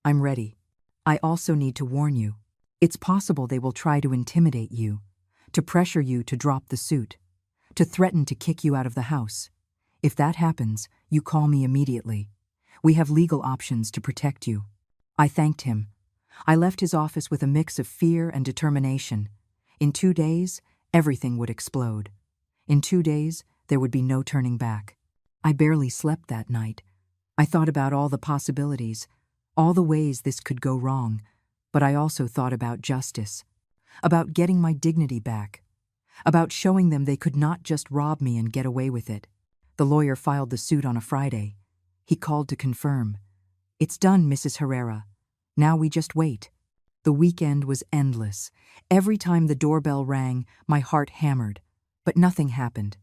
I'm ready. I also need to warn you. It's possible they will try to intimidate you, to pressure you to drop the suit, to threaten to kick you out of the house. If that happens, you call me immediately. We have legal options to protect you. I thanked him. I left his office with a mix of fear and determination. In 2 days, everything would explode. In 2 days, there would be no turning back. I barely slept that night. I thought about all the possibilities, all the ways this could go wrong, but I also thought about justice, about getting my dignity back, about showing them they could not just rob me and get away with it. The lawyer filed the suit on a Friday. He called to confirm. It's done, Mrs. Herrera. Now we just wait. The weekend was endless. Every time the doorbell rang, my heart hammered, but nothing happened.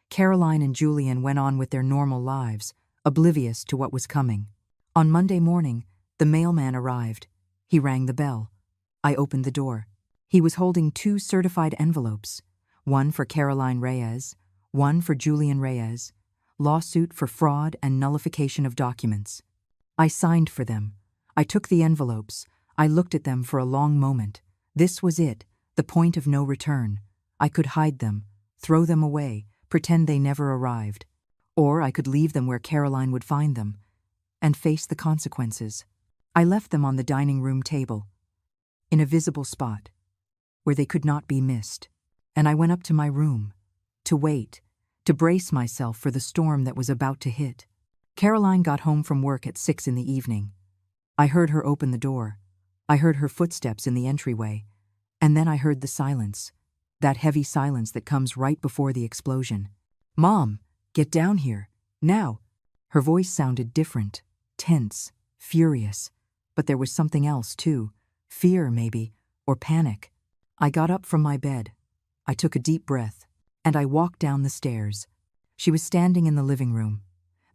Caroline and Julian went on with their normal lives, oblivious to what was coming. On Monday morning, the mailman arrived. He rang the bell. I opened the door. He was holding 2 certified envelopes, one for Caroline Reyes, one for Julian Reyes, lawsuit for fraud and nullification of documents. I signed for them. I took the envelopes. I looked at them for a long moment. This was it, the point of no return. I could hide them, throw them away, pretend they never arrived. Or I could leave them where Caroline would find them, and face the consequences. I left them on the dining room table, in a visible spot, where they could not be missed, and I went up to my room, to wait, to brace myself for the storm that was about to hit. Caroline got home from work at 6 in the evening. I heard her open the door. I heard her footsteps in the entryway, and then I heard the silence, that heavy silence that comes right before the explosion. "Mom, get down here, now." Her voice sounded different, tense, furious, but there was something else too, fear maybe, or panic. I got up from my bed. I took a deep breath, and I walked down the stairs. She was standing in the living room,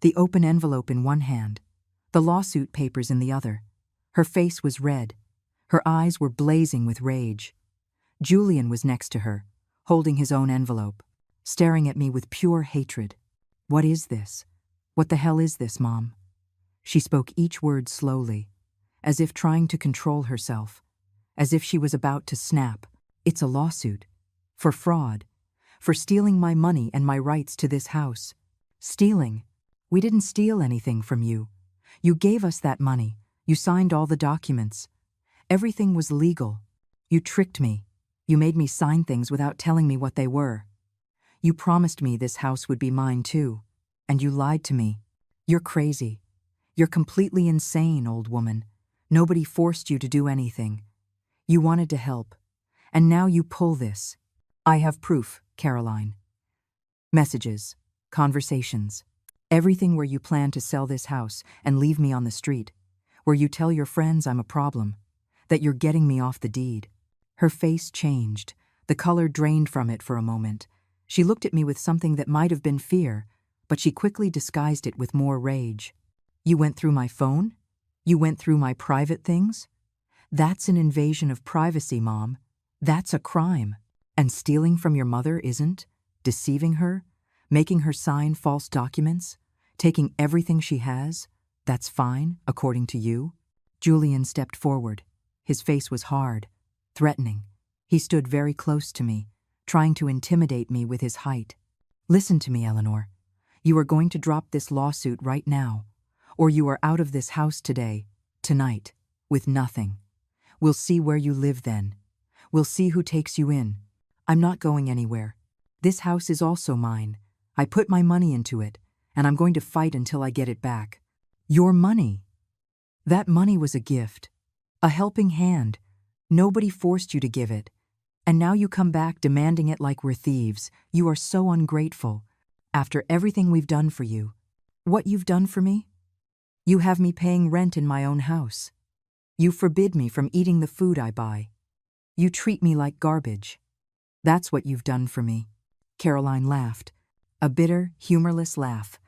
the open envelope in one hand, the lawsuit papers in the other. Her face was red. Her eyes were blazing with rage. Julian was next to her, holding his own envelope, staring at me with pure hatred. "What is this? What the hell is this, Mom?" She spoke each word slowly, as if trying to control herself, as if she was about to snap. It's a lawsuit. For fraud. For stealing my money and my rights to this house. Stealing. We didn't steal anything from you. You gave us that money. You signed all the documents. Everything was legal. You tricked me. You made me sign things without telling me what they were. You promised me this house would be mine too. And you lied to me. You're crazy. You're completely insane, old woman. Nobody forced you to do anything. You wanted to help. And now you pull this. I have proof, Caroline. Messages. Conversations. Everything where you plan to sell this house and leave me on the street. Where you tell your friends I'm a problem. That you're getting me off the deed. Her face changed. The color drained from it for a moment. She looked at me with something that might have been fear, but she quickly disguised it with more rage. You went through my phone? You went through my private things? That's an invasion of privacy, Mom. That's a crime. And stealing from your mother isn't? Deceiving her? Making her sign false documents? Taking everything she has? That's fine, according to you? Julian stepped forward. His face was hard, threatening. He stood very close to me, trying to intimidate me with his height. Listen to me, Eleanor. You are going to drop this lawsuit right now, or you are out of this house today, tonight, with nothing. We'll see where you live then. We'll see who takes you in. I'm not going anywhere. This house is also mine. I put my money into it, and I'm going to fight until I get it back. Your money. That money was a gift. A helping hand. Nobody forced you to give it. And now you come back demanding it like we're thieves. You are so ungrateful. After everything we've done for you. What you've done for me? You have me paying rent in my own house. You forbid me from eating the food I buy. You treat me like garbage. That's what you've done for me. Caroline laughed. A bitter, humorless laugh.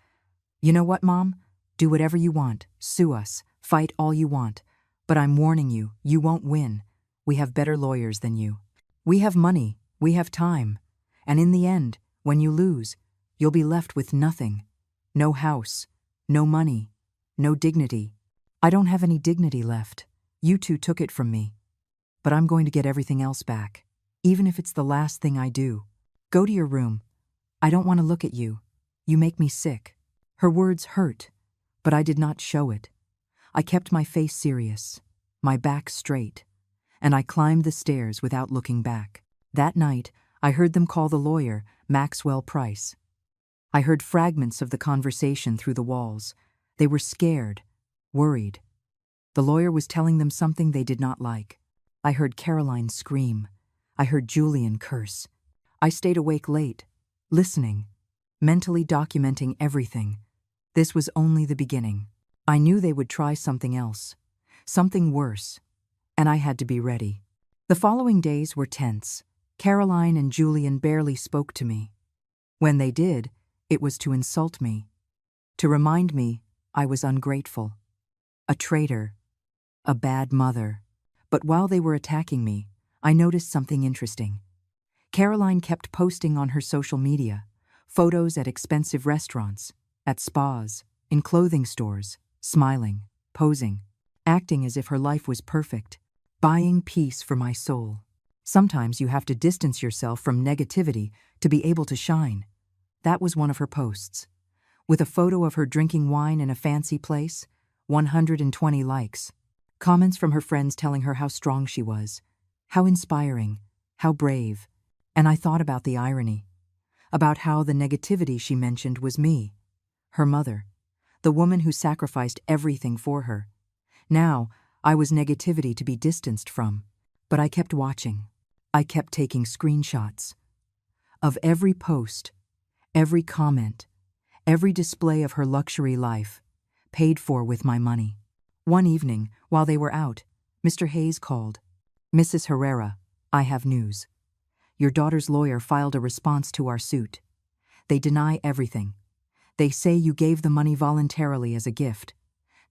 You know what, Mom? Do whatever you want. Sue us. Fight all you want. But I'm warning you, you won't win. We have better lawyers than you. We have money. We have time. And in the end, when you lose, you'll be left with nothing. No house. No money. No dignity. I don't have any dignity left. You two took it from me. But I'm going to get everything else back. Even if it's the last thing I do. Go to your room. I don't want to look at you. You make me sick. Her words hurt, but I did not show it. I kept my face serious, my back straight, and I climbed the stairs without looking back. That night, I heard them call the lawyer Maxwell Price. I heard fragments of the conversation through the walls. They were scared, worried. The lawyer was telling them something they did not like. I heard Caroline scream. I heard Julian curse. I stayed awake late, listening, mentally documenting everything. This was only the beginning. I knew they would try something else, something worse, and I had to be ready. The following days were tense. Caroline and Julian barely spoke to me. When they did, it was to insult me, to remind me I was ungrateful, a traitor, a bad mother. But while they were attacking me, I noticed something interesting. Caroline kept posting on her social media, photos at expensive restaurants, at spas, in clothing stores, smiling, posing, acting as if her life was perfect, buying peace for my soul. Sometimes you have to distance yourself from negativity to be able to shine. That was one of her posts. With a photo of her drinking wine in a fancy place, 120 likes. Comments from her friends telling her how strong she was, how inspiring, how brave. And I thought about the irony, about how the negativity she mentioned was me, her mother, the woman who sacrificed everything for her. Now, I was negativity to be distanced from, but I kept watching. I kept taking screenshots of every post, every comment, every display of her luxury life, paid for with my money. One evening, while they were out, Mr. Hayes called. Mrs. Herrera, I have news. Your daughter's lawyer filed a response to our suit. They deny everything. They say you gave the money voluntarily as a gift,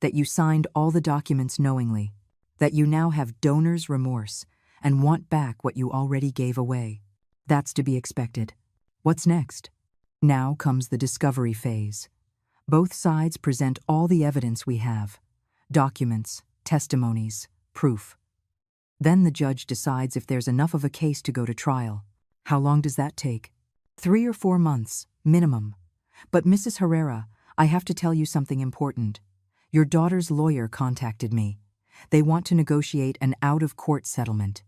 that you signed all the documents knowingly, that you now have donor's remorse and want back what you already gave away. That's to be expected. What's next? Now comes the discovery phase. Both sides present all the evidence we have. Documents, testimonies, proof. Then the judge decides if there's enough of a case to go to trial. How long does that take? 3 or 4 months, minimum. But Mrs. Herrera, I have to tell you something important. Your daughter's lawyer contacted me. They want to negotiate an out-of-court settlement.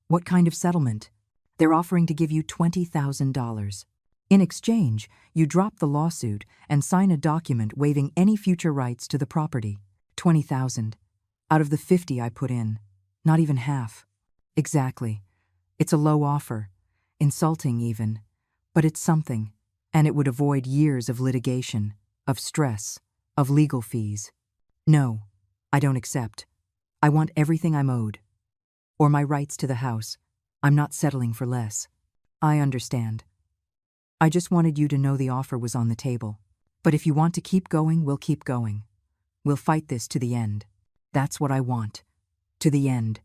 What kind of settlement? They're offering to give you $20,000. In exchange, you drop the lawsuit and sign a document waiving any future rights to the property. 20,000. Out of the 50 I put in. Not even half. Exactly. It's a low offer. Insulting even. But it's something. And it would avoid years of litigation, of stress, of legal fees. No, I don't accept. I want everything I'm owed. Or my rights to the house. I'm not settling for less. I understand. I just wanted you to know the offer was on the table. But if you want to keep going, we'll keep going. We'll fight this to the end. That's what I want. To the end.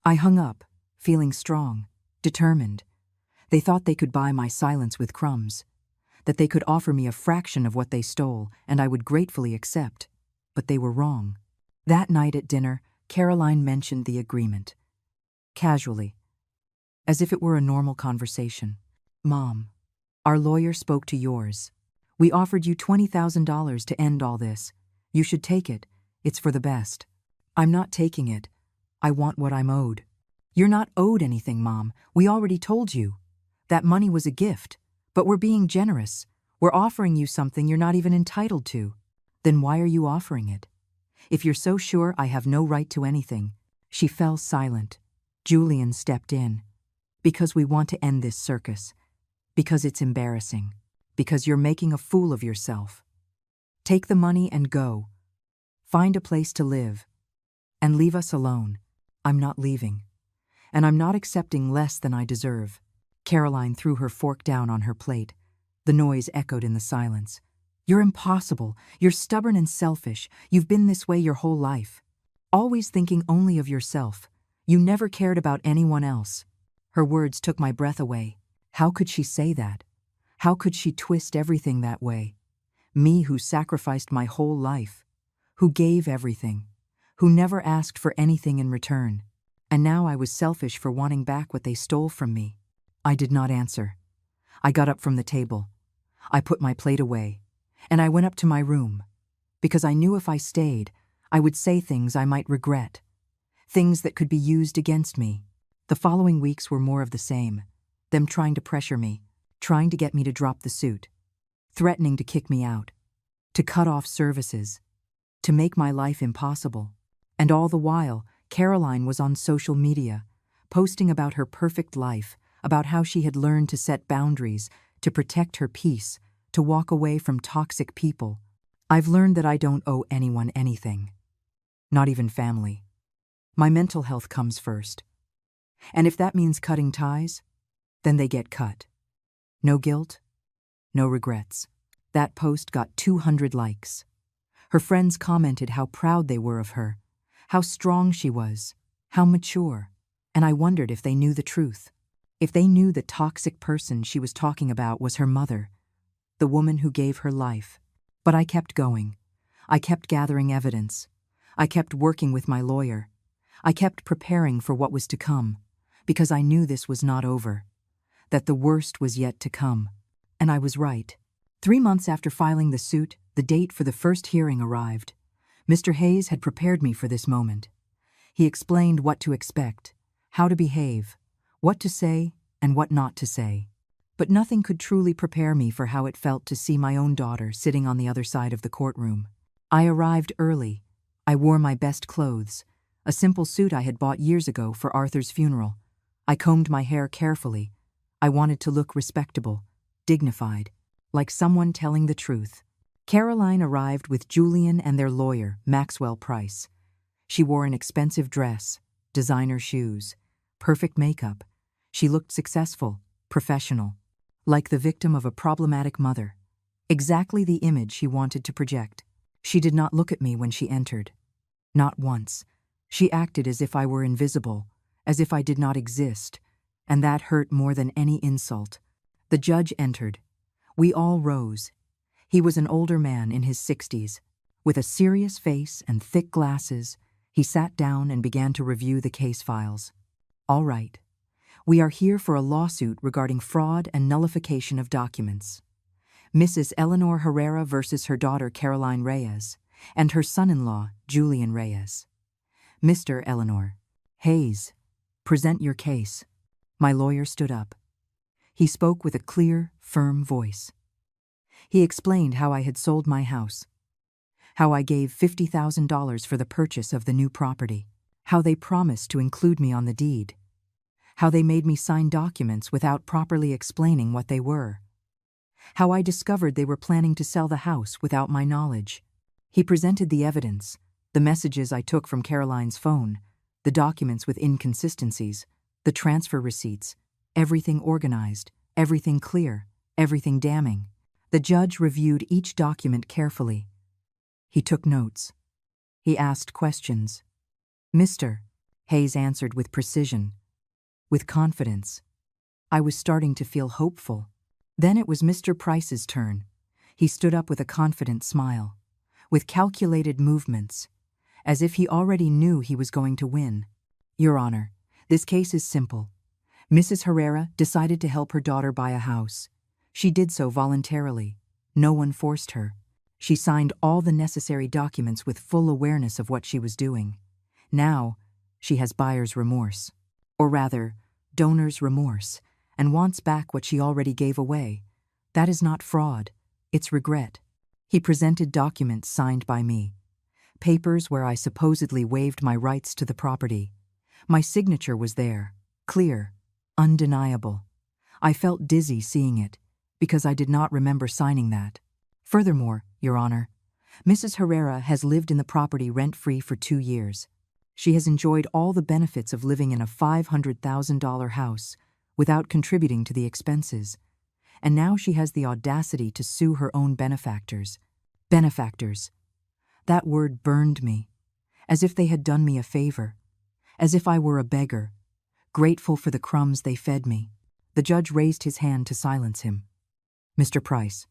I hung up, feeling strong, determined. They thought they could buy my silence with crumbs. That they could offer me a fraction of what they stole, and I would gratefully accept. But they were wrong. That night at dinner, Caroline mentioned the agreement. Casually. As if it were a normal conversation. Mom, our lawyer spoke to yours. We offered you $20,000 to end all this. You should take it. It's for the best. I'm not taking it. I want what I'm owed. You're not owed anything, Mom. We already told you. That money was a gift. But we're being generous. We're offering you something you're not even entitled to. Then why are you offering it? If you're so sure I have no right to anything. She fell silent. Julian stepped in. Because we want to end this circus. Because it's embarrassing. Because you're making a fool of yourself. Take the money and go. Find a place to live. And leave us alone. I'm not leaving. And I'm not accepting less than I deserve. Caroline threw her fork down on her plate. The noise echoed in the silence. You're impossible. You're stubborn and selfish. You've been this way your whole life. Always thinking only of yourself. You never cared about anyone else. Her words took my breath away. How could she say that? How could she twist everything that way? Me who sacrificed my whole life. Who gave everything. Who never asked for anything in return. And now I was selfish for wanting back what they stole from me. I did not answer. I got up from the table. I put my plate away. And I went up to my room. Because I knew if I stayed, I would say things I might regret. Things that could be used against me. The following weeks were more of the same. Them trying to pressure me. Trying to get me to drop the suit. Threatening to kick me out. To cut off services. To make my life impossible. And all the while, Caroline was on social media, posting about her perfect life, about how she had learned to set boundaries, to protect her peace, to walk away from toxic people. I've learned that I don't owe anyone anything. Not even family. My mental health comes first. And if that means cutting ties, then they get cut. No guilt, no regrets. That post got 200 likes. Her friends commented how proud they were of her, how strong she was, how mature, and I wondered if they knew the truth. If they knew the toxic person she was talking about was her mother, the woman who gave her life. But I kept going. I kept gathering evidence. I kept working with my lawyer. I kept preparing for what was to come, because I knew this was not over, that the worst was yet to come. And I was right. 3 months after filing the suit, the date for the first hearing arrived. Mr. Hayes had prepared me for this moment. He explained what to expect, how to behave, what to say and what not to say. But nothing could truly prepare me for how it felt to see my own daughter sitting on the other side of the courtroom. I arrived early. I wore my best clothes, a simple suit I had bought years ago for Arthur's funeral. I combed my hair carefully. I wanted to look respectable, dignified, like someone telling the truth. Caroline arrived with Julian and their lawyer, Maxwell Price. She wore an expensive dress, designer shoes, perfect makeup. She looked successful, professional, like the victim of a problematic mother. Exactly the image she wanted to project. She did not look at me when she entered. Not once. She acted as if I were invisible, as if I did not exist, and that hurt more than any insult. The judge entered. We all rose. He was an older man in his 60s. With a serious face and thick glasses, he sat down and began to review the case files. All right. We are here for a lawsuit regarding fraud and nullification of documents. Mrs. Eleanor Herrera versus her daughter Caroline Reyes and her son-in-law Julian Reyes. Mr. Eleanor Hayes, present your case. My lawyer stood up. He spoke with a clear, firm voice. He explained how I had sold my house, how I gave $50,000 for the purchase of the new property, how they promised to include me on the deed, how they made me sign documents without properly explaining what they were, how I discovered they were planning to sell the house without my knowledge. He presented the evidence, the messages I took from Caroline's phone, the documents with inconsistencies, the transfer receipts, everything organized, everything clear, everything damning. The judge reviewed each document carefully. He took notes. He asked questions. Mr. Hayes answered with precision, with confidence. I was starting to feel hopeful. Then it was Mr. Price's turn. He stood up with a confident smile, with calculated movements, as if he already knew he was going to win. Your Honor, this case is simple. Mrs. Herrera decided to help her daughter buy a house. She did so voluntarily. No one forced her. She signed all the necessary documents with full awareness of what she was doing. Now, she has buyer's remorse, or rather, donor's remorse, and wants back what she already gave away. That is not fraud, it's regret. He presented documents signed by me, papers where I supposedly waived my rights to the property. My signature was there, clear, undeniable. I felt dizzy seeing it, because I did not remember signing that. Furthermore, Your Honor, Mrs. Herrera has lived in the property rent-free for 2 years. She has enjoyed all the benefits of living in a $500,000 house without contributing to the expenses, and now she has the audacity to sue her own benefactors. Benefactors. That word burned me, as if they had done me a favor, as if I were a beggar, grateful for the crumbs they fed me. The judge raised his hand to silence him. Mr. Price,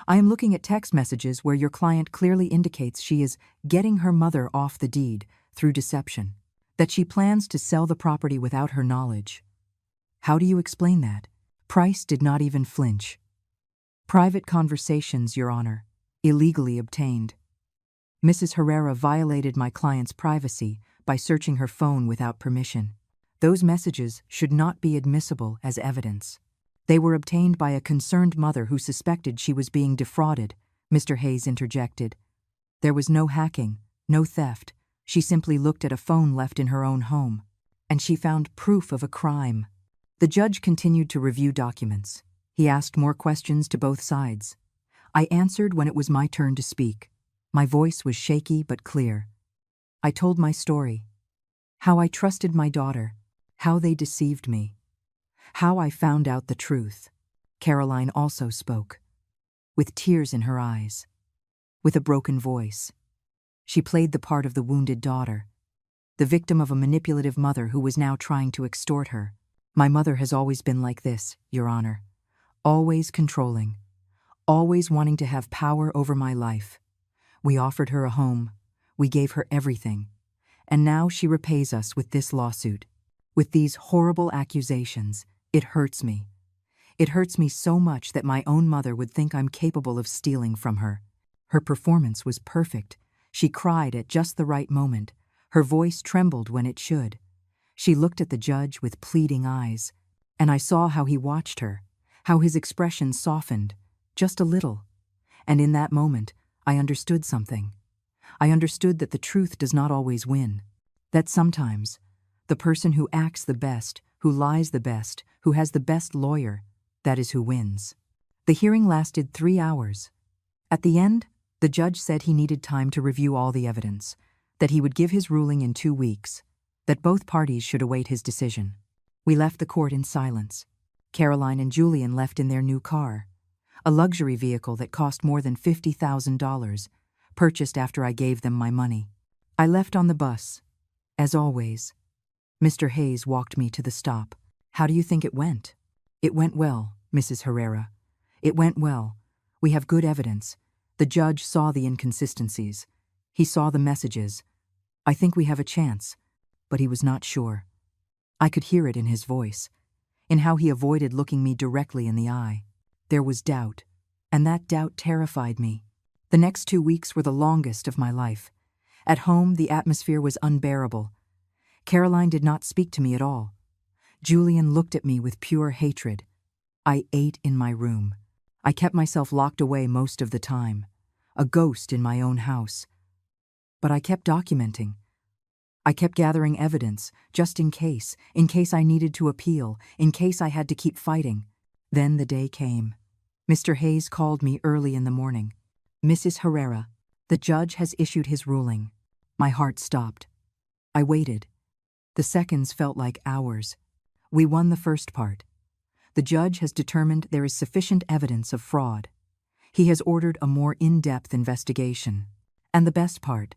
I am looking at text messages where your client clearly indicates she is getting her mother off the deed through deception, that she plans to sell the property without her knowledge. How do you explain that? Price did not even flinch. Private conversations, Your Honor, illegally obtained. Mrs. Herrera violated my client's privacy by searching her phone without permission. Those messages should not be admissible as evidence. They were obtained by a concerned mother who suspected she was being defrauded, Mr. Hayes interjected. There was no hacking, no theft. She simply looked at a phone left in her own home, and she found proof of a crime. The judge continued to review documents. He asked more questions to both sides. I answered when it was my turn to speak. My voice was shaky but clear. I told my story, how I trusted my daughter, how they deceived me, how I found out the truth. Caroline also spoke, with tears in her eyes, with a broken voice. She played the part of the wounded daughter, the victim of a manipulative mother who was now trying to extort her. My mother has always been like this, Your Honor, always controlling, always wanting to have power over my life. We offered her a home, we gave her everything, and now she repays us with this lawsuit, with these horrible accusations. It hurts me. It hurts me so much that my own mother would think I'm capable of stealing from her. Her performance was perfect. She cried at just the right moment. Her voice trembled when it should. She looked at the judge with pleading eyes, and I saw how he watched her, how his expression softened, just a little. And in that moment, I understood something. I understood that the truth does not always win, that sometimes the person who acts the best, who lies the best, who has the best lawyer, that is who wins. The hearing lasted 3 hours. At the end, the judge said he needed time to review all the evidence, that he would give his ruling in 2 weeks, that both parties should await his decision. We left the court in silence. Caroline and Julian left in their new car, a luxury vehicle that cost more than $50,000, purchased after I gave them my money. I left on the bus. As always, Mr. Hayes walked me to the stop. How do you think it went? It went well, Mrs. Herrera. It went well. We have good evidence. The judge saw the inconsistencies. He saw the messages. I think we have a chance, but he was not sure. I could hear it in his voice, in how he avoided looking me directly in the eye. There was doubt, and that doubt terrified me. The next 2 weeks were the longest of my life. At home, the atmosphere was unbearable. Caroline did not speak to me at all. Julian looked at me with pure hatred. I ate in my room. I kept myself locked away most of the time, a ghost in my own house. But I kept documenting. I kept gathering evidence, just in case I needed to appeal, in case I had to keep fighting. Then the day came. Mr. Hayes called me early in the morning. "Mrs. Herrera, the judge has issued his ruling." My heart stopped. I waited. The seconds felt like hours. We won the first part. The judge has determined there is sufficient evidence of fraud. He has ordered a more in-depth investigation. And the best part,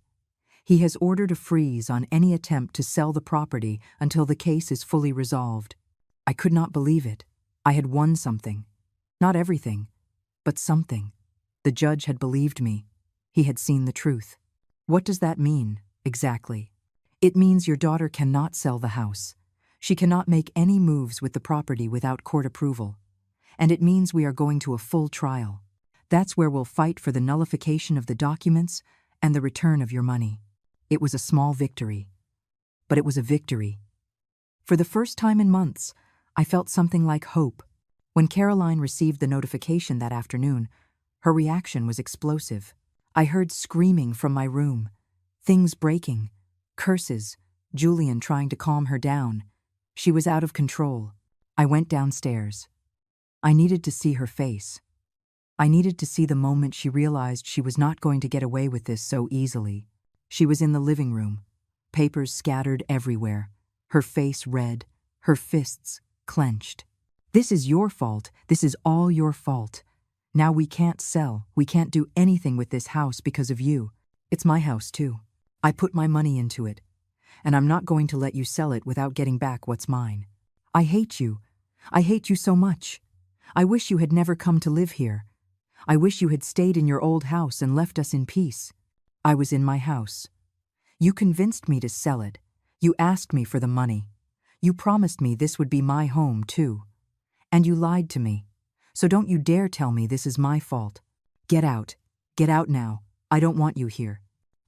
he has ordered a freeze on any attempt to sell the property until the case is fully resolved. I could not believe it. I had won something. Not everything, but something. The judge had believed me. He had seen the truth. What does that mean, exactly? It means your daughter cannot sell the house. She cannot make any moves with the property without court approval. And it means we are going to a full trial. That's where we'll fight for the nullification of the documents and the return of your money. It was a small victory, but it was a victory. For the first time in months, I felt something like hope. When Caroline received the notification that afternoon, her reaction was explosive. I heard screaming from my room, things breaking, curses, Julian trying to calm her down. She was out of control. I went downstairs. I needed to see her face. I needed to see the moment she realized she was not going to get away with this so easily. She was in the living room, papers scattered everywhere, her face red, her fists clenched. "This is your fault. This is all your fault. Now we can't sell. We can't do anything with this house because of you. It's my house too. I put my money into it, and I'm not going to let you sell it without getting back what's mine. I hate you. I hate you so much. I wish you had never come to live here. I wish you had stayed in your old house and left us in peace. I was in my house. You convinced me to sell it. You asked me for the money. You promised me this would be my home, too. And you lied to me. So don't you dare tell me this is my fault. Get out. Get out now. I don't want you here.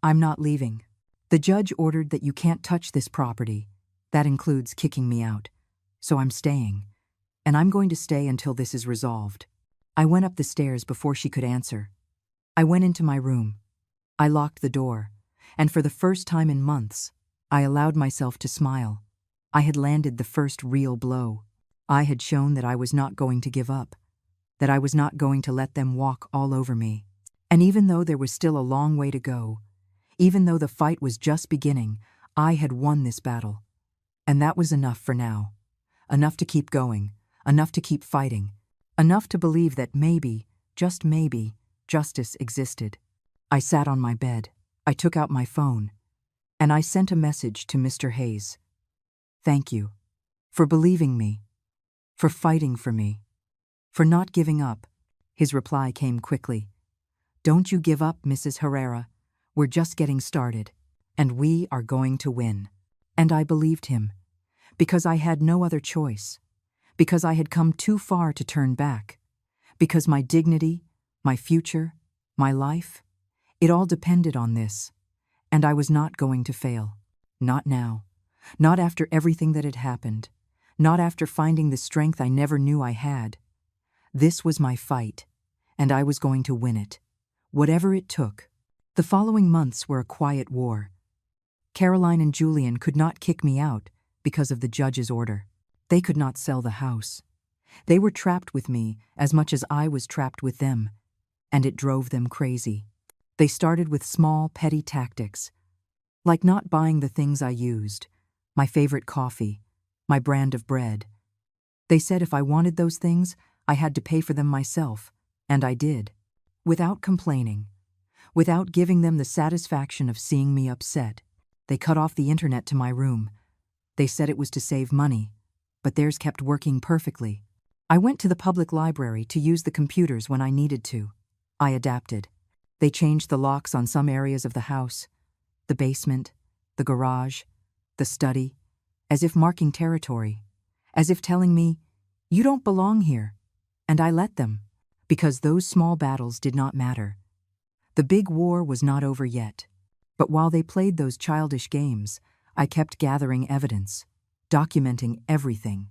I'm not leaving. The judge ordered that you can't touch this property. That includes kicking me out. So I'm staying. And I'm going to stay until this is resolved." I went up the stairs before she could answer. I went into my room. I locked the door, and for the first time in months, I allowed myself to smile. I had landed the first real blow. I had shown that I was not going to give up, that I was not going to let them walk all over me. And even though there was still a long way to go, even though the fight was just beginning, I had won this battle. And that was enough for now. Enough to keep going, enough to keep fighting, enough to believe that maybe, just maybe, justice existed. I sat on my bed. I took out my phone, and I sent a message to Mr. Hayes. "Thank you for believing me, for fighting for me, for not giving up." His reply came quickly. "Don't you give up, Mrs. Herrera. We're just getting started, and we are going to win." And I believed him, because I had no other choice, because I had come too far to turn back, because my dignity, my future, my life, it all depended on this, and I was not going to fail. Not now. Not after everything that had happened. Not after finding the strength I never knew I had. This was my fight, and I was going to win it, whatever it took. The following months were a quiet war. Caroline and Julian could not kick me out because of the judge's order. They could not sell the house. They were trapped with me as much as I was trapped with them, and it drove them crazy. They started with small, petty tactics, like not buying the things I used, my favorite coffee, my brand of bread. They said if I wanted those things, I had to pay for them myself, and I did, without complaining, without giving them the satisfaction of seeing me upset. They cut off the internet to my room. They said it was to save money, but theirs kept working perfectly. I went to the public library to use the computers when I needed to. I adapted. They changed the locks on some areas of the house, the basement, the garage, the study, as if marking territory, as if telling me, "You don't belong here." And I let them, because those small battles did not matter. The big war was not over yet. But while they played those childish games, I kept gathering evidence, documenting everything,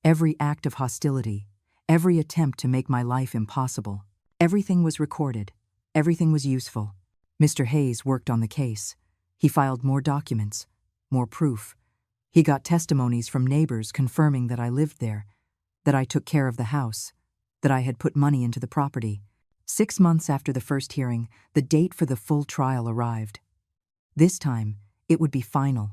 every act of hostility, every attempt to make my life impossible. Everything was recorded. Everything was useful. Mr. Hayes worked on the case. He filed more documents, more proof. He got testimonies from neighbors confirming that I lived there, that I took care of the house, that I had put money into the property. 6 months after the first hearing, the date for the full trial arrived. This time, it would be final.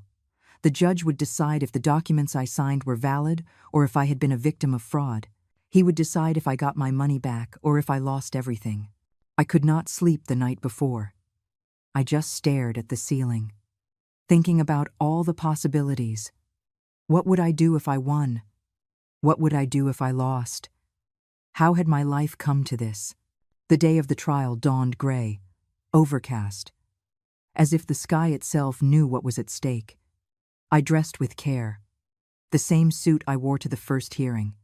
The judge would decide if the documents I signed were valid or if I had been a victim of fraud. He would decide if I got my money back or if I lost everything. I could not sleep the night before. I just stared at the ceiling, thinking about all the possibilities. What would I do if I won? What would I do if I lost? How had my life come to this? The day of the trial dawned gray, overcast, as if the sky itself knew what was at stake. I dressed with care, the same suit I wore to the first hearing.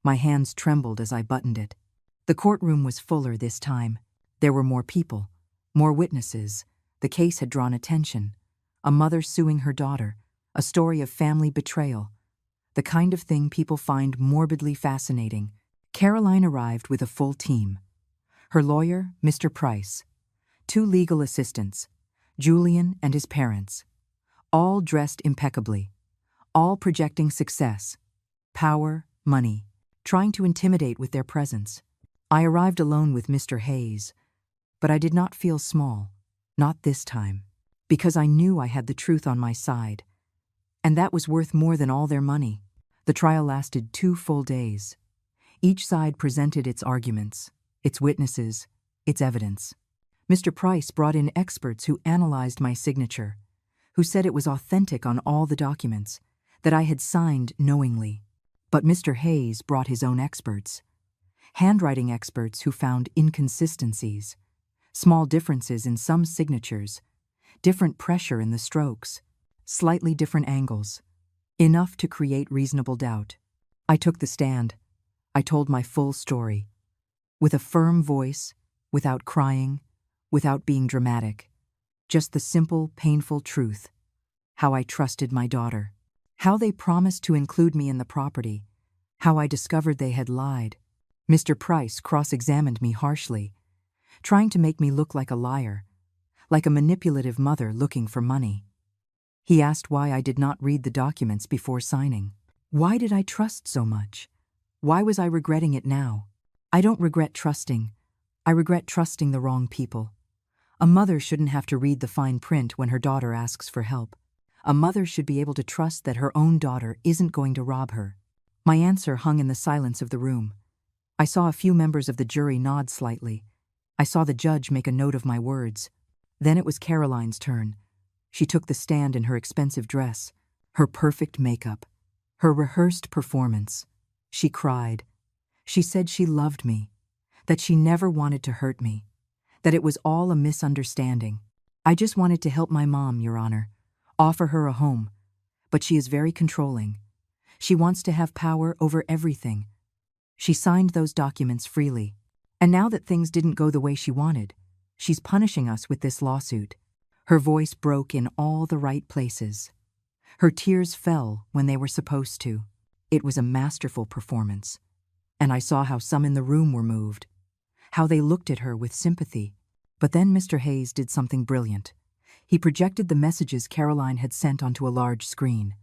My hands trembled as I buttoned it. The courtroom was fuller this time. There were more people, more witnesses. The case had drawn attention. A mother suing her daughter, a story of family betrayal, the kind of thing people find morbidly fascinating. Caroline arrived with a full team. Her lawyer, Mr. Price, 2 legal assistants, Julian and his parents, all dressed impeccably, all projecting success, power, money, trying to intimidate with their presence. I arrived alone with Mr. Hayes, but I did not feel small, not this time, because I knew I had the truth on my side, and that was worth more than all their money. The trial lasted 2 full days. Each side presented its arguments, its witnesses, its evidence. Mr. Price brought in experts who analyzed my signature, who said it was authentic on all the documents, that I had signed knowingly. But Mr. Hayes brought his own experts, handwriting experts who found inconsistencies, small differences in some signatures, different pressure in the strokes, slightly different angles, enough to create reasonable doubt. I took the stand. I told my full story, with a firm voice, without crying, without being dramatic, just the simple, painful truth, how I trusted my daughter, how they promised to include me in the property, how I discovered they had lied. Mr. Price cross-examined me harshly, trying to make me look like a liar, like a manipulative mother looking for money. He asked why I did not read the documents before signing. Why did I trust so much? Why was I regretting it now? I don't regret trusting. I regret trusting the wrong people. A mother shouldn't have to read the fine print when her daughter asks for help. A mother should be able to trust that her own daughter isn't going to rob her. My answer hung in the silence of the room. I saw a few members of the jury nod slightly. I saw the judge make a note of my words. Then it was Caroline's turn. She took the stand in her expensive dress, her perfect makeup, her rehearsed performance. She cried. She said she loved me, that she never wanted to hurt me, that it was all a misunderstanding. I just wanted to help my mom, Your Honor, offer her a home, but she is very controlling. She wants to have power over everything. She signed those documents freely, and now that things didn't go the way she wanted, she's punishing us with this lawsuit. Her voice broke in all the right places. Her tears fell when they were supposed to. It was a masterful performance, and I saw how some in the room were moved, how they looked at her with sympathy. But then Mr. Hayes did something brilliant. He projected the messages Caroline had sent onto a large screen,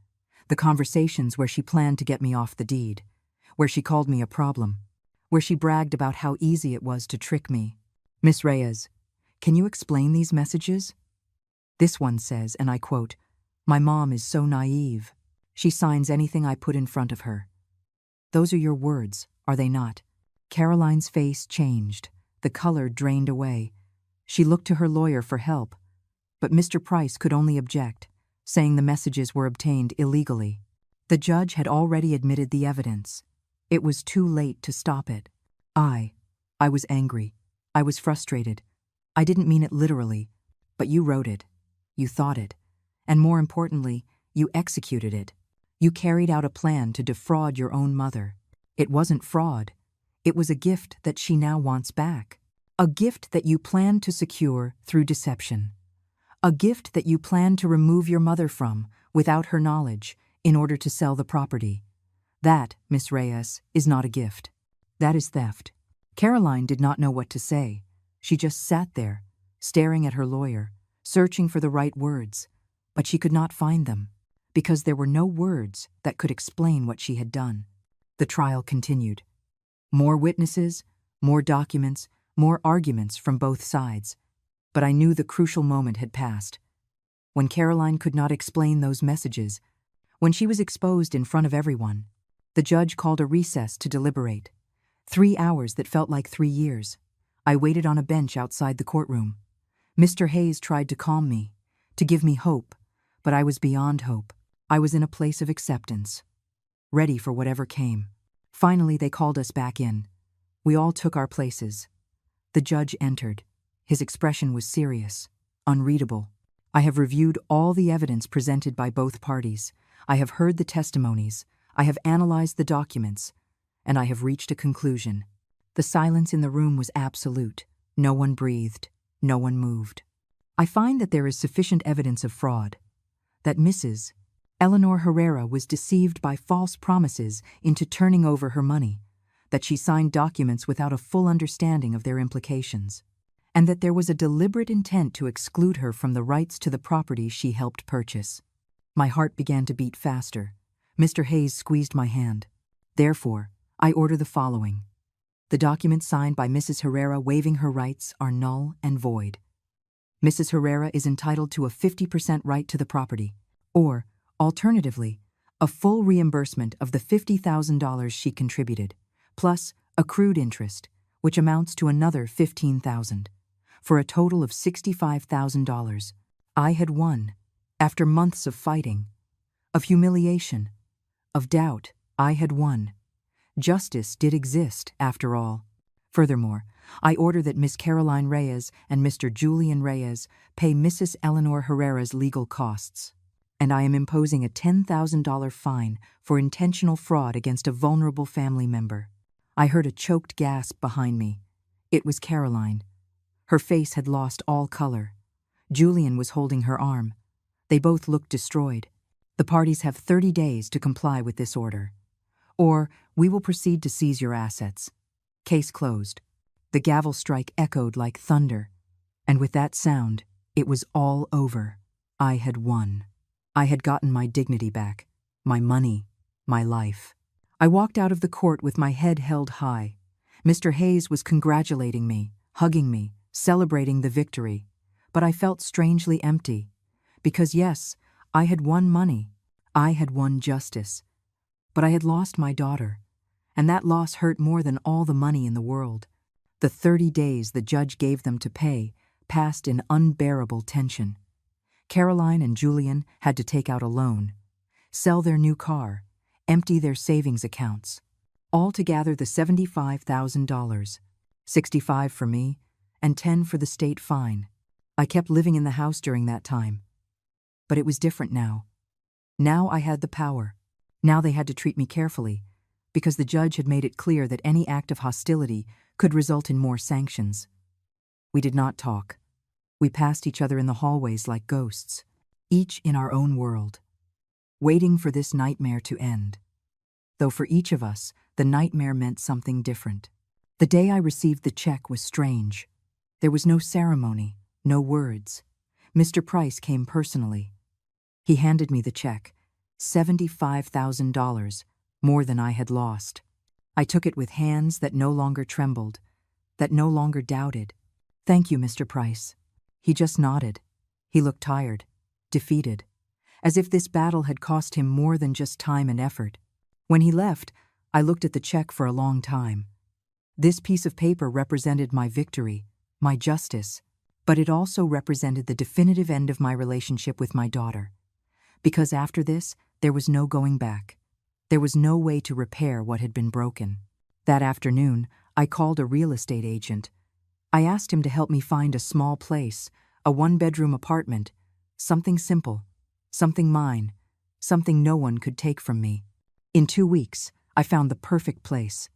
the conversations where she planned to get me off the deed, where she called me a problem, where she bragged about how easy it was to trick me. "Miss Reyes, can you explain these messages?" This one says, and I quote, "My mom is so naive. She signs anything I put in front of her." Those are your words, are they not? Caroline's face changed. The color drained away. She looked to her lawyer for help, but Mr. Price could only object, saying the messages were obtained illegally. The judge had already admitted the evidence. It was too late to stop it. I was angry. I was frustrated. I didn't mean it literally, but you wrote it. You thought it. And more importantly, you executed it. You carried out a plan to defraud your own mother. It wasn't fraud. It was a gift that she now wants back. A gift that you planned to secure through deception. A gift that you planned to remove your mother from, without her knowledge, in order to sell the property. That, Miss Reyes, is not a gift. That is theft. Caroline did not know what to say. She just sat there, staring at her lawyer, searching for the right words, but she could not find them, because there were no words that could explain what she had done. The trial continued. More witnesses, more documents, more arguments from both sides. But I knew the crucial moment had passed. When Caroline could not explain those messages, when she was exposed in front of everyone, the judge called a recess to deliberate. 3 hours that felt like 3 years. I waited on a bench outside the courtroom. Mr. Hayes tried to calm me, to give me hope, but I was beyond hope. I was in a place of acceptance, ready for whatever came. Finally, they called us back in. We all took our places. The judge entered. His expression was serious, unreadable. I have reviewed all the evidence presented by both parties. I have heard the testimonies. I have analyzed the documents, and I have reached a conclusion. The silence in the room was absolute. No one breathed. No one moved. I find that there is sufficient evidence of fraud, that Mrs. Eleanor Herrera was deceived by false promises into turning over her money, that she signed documents without a full understanding of their implications, and that there was a deliberate intent to exclude her from the rights to the property she helped purchase. My heart began to beat faster. Mr. Hayes squeezed my hand. Therefore, I order the following. The documents signed by Mrs. Herrera waiving her rights are null and void. Mrs. Herrera is entitled to a 50% right to the property, or, alternatively, a full reimbursement of the $50,000 she contributed, plus accrued interest, which amounts to another $15,000, for a total of $65,000. I had won. After months of fighting, of humiliation, of doubt, I had won. Justice did exist, after all. Furthermore, I order that Miss Caroline Reyes and Mr. Julian Reyes pay Mrs. Eleanor Herrera's legal costs, and I am imposing a $10,000 fine for intentional fraud against a vulnerable family member. I heard a choked gasp behind me. It was Caroline. Her face had lost all color. Julian was holding her arm. They both looked destroyed. The parties have 30 days to comply with this order, or we will proceed to seize your assets. Case closed. The gavel strike echoed like thunder, and with that sound, it was all over. I had won. I had gotten my dignity back, my money, my life. I walked out of the court with my head held high. Mr. Hayes was congratulating me, hugging me, celebrating the victory. But I felt strangely empty. Because yes, I had won money. I had won justice. But I had lost my daughter, and that loss hurt more than all the money in the world. The 30 days the judge gave them to pay passed in unbearable tension. Caroline and Julian had to take out a loan, sell their new car, empty their savings accounts. Altogether the $75,000, $65,000 for me, and $10,000 for the state fine. I kept living in the house during that time. But it was different now. Now I had the power. Now they had to treat me carefully, because the judge had made it clear that any act of hostility could result in more sanctions. We did not talk. We passed each other in the hallways like ghosts, each in our own world, waiting for this nightmare to end. Though for each of us, the nightmare meant something different. The day I received the check was strange. There was no ceremony, no words. Mr. Price came personally. He handed me the check, $75,000, more than I had lost. I took it with hands that no longer trembled, that no longer doubted. Thank you, Mr. Price. He just nodded. He looked tired, defeated, as if this battle had cost him more than just time and effort. When he left, I looked at the check for a long time. This piece of paper represented my victory, my justice, but it also represented the definitive end of my relationship with my daughter. Because after this, there was no going back. There was no way to repair what had been broken. That afternoon, I called a real estate agent. I asked him to help me find a small place, a one-bedroom apartment, something simple, something mine, something no one could take from me. In 2 weeks, I found the perfect place.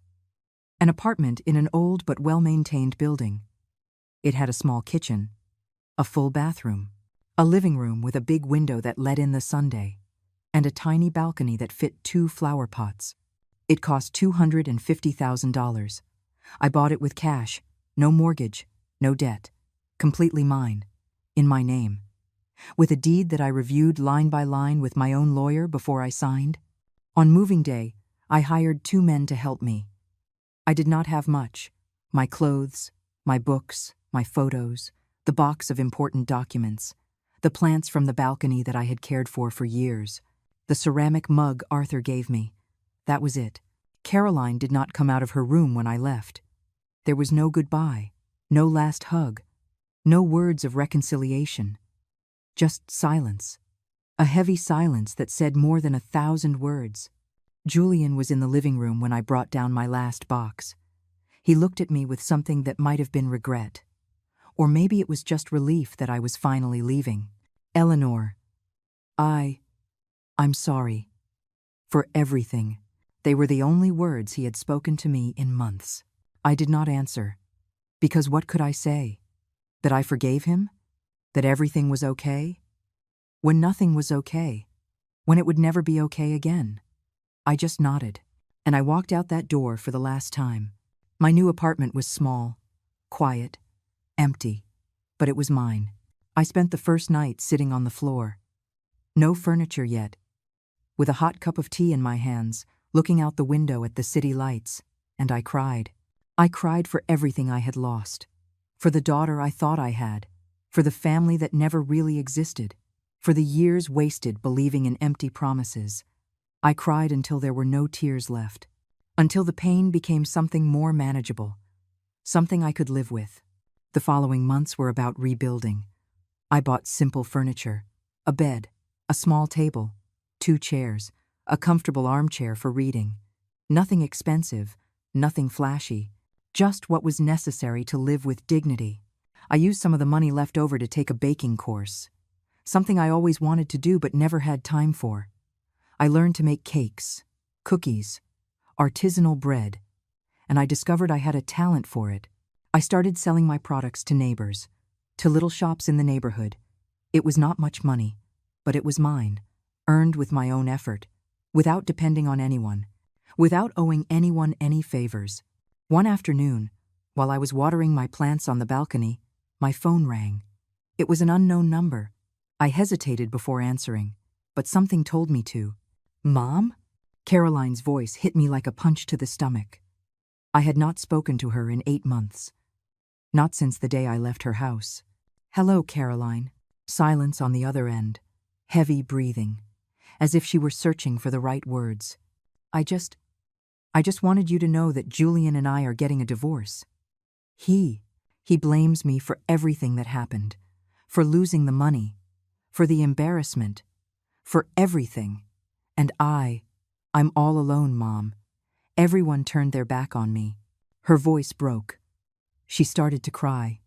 An apartment in an old but well-maintained building. It had a small kitchen, a full bathroom, a living room with a big window that let in the Sunday, and a tiny balcony that fit 2 flower pots. It cost $250,000. I bought it with cash, no mortgage, no debt, completely mine, in my name, with a deed that I reviewed line by line with my own lawyer before I signed. On moving day, I hired 2 men to help me. I did not have much: my clothes, my books, my photos, the box of important documents, the plants from the balcony that I had cared for years, the ceramic mug Arthur gave me. That was it. Caroline did not come out of her room when I left. There was no goodbye, no last hug, no words of reconciliation. Just silence. A heavy silence that said more than 1,000 words. Julian was in the living room when I brought down my last box. He looked at me with something that might have been regret. Or maybe it was just relief that I was finally leaving. Eleanor, I'm sorry. For everything. They were the only words he had spoken to me in months. I did not answer. Because what could I say? That I forgave him? That everything was okay? When nothing was okay. When it would never be okay again. I just nodded, and I walked out that door for the last time. My new apartment was small, quiet, empty, but it was mine. I spent the first night sitting on the floor. No furniture yet, with a hot cup of tea in my hands, looking out the window at the city lights, and I cried. I cried for everything I had lost, for the daughter I thought I had, for the family that never really existed, for the years wasted believing in empty promises. I cried until there were no tears left, until the pain became something more manageable, something I could live with. The following months were about rebuilding. I bought simple furniture, a bed, a small table, 2 chairs, a comfortable armchair for reading. Nothing expensive, nothing flashy, just what was necessary to live with dignity. I used some of the money left over to take a baking course, something I always wanted to do but never had time for. I learned to make cakes, cookies, artisanal bread, and I discovered I had a talent for it. I started selling my products to neighbors, to little shops in the neighborhood. It was not much money, but it was mine, earned with my own effort, without depending on anyone, without owing anyone any favors. One afternoon, while I was watering my plants on the balcony, my phone rang. It was an unknown number. I hesitated before answering, but something told me to. "Mom?" Caroline's voice hit me like a punch to the stomach. I had not spoken to her in 8 months. Not since the day I left her house. "Hello, Caroline." Silence on the other end. Heavy breathing, as if she were searching for the right words. I just wanted you to know that Julian and I are getting a divorce. He blames me for everything that happened, for losing the money, for the embarrassment, for everything. And I'm all alone, Mom. Everyone turned their back on me." Her voice broke. She started to cry.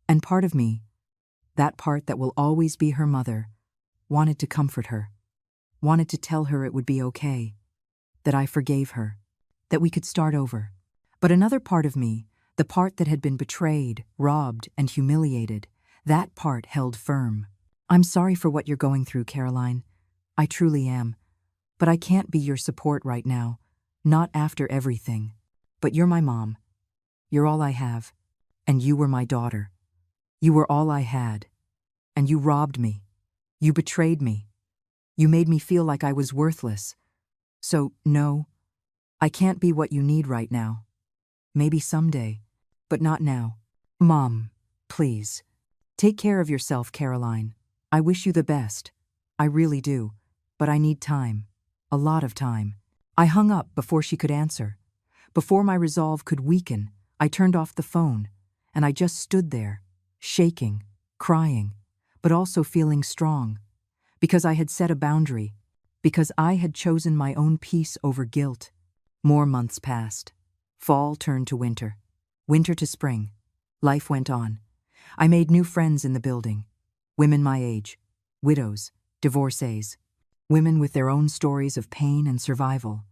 And part of me, that part that will always be her mother, wanted to comfort her, wanted to tell her it would be okay, that I forgave her, that we could start over. But another part of me, the part that had been betrayed, robbed, and humiliated, that part held firm. "I'm sorry for what you're going through, Caroline. I truly am. But I can't be your support right now, not after everything. But you're my mom. You're all I have. And you were my daughter. You were all I had. And you robbed me. You betrayed me. You made me feel like I was worthless. So, no, I can't be what you need right now. Maybe someday, but not now. Mom, please. Take care of yourself, Caroline. I wish you the best. I really do. But I need time. A lot of time." I hung up before she could answer. Before my resolve could weaken, I turned off the phone, and I just stood there, shaking, crying, but also feeling strong. Because I had set a boundary. Because I had chosen my own peace over guilt. More months passed. Fall turned to winter. Winter to spring. Life went on. I made new friends in the building. Women my age. Widows. Divorcees. women with their own stories of pain and survival.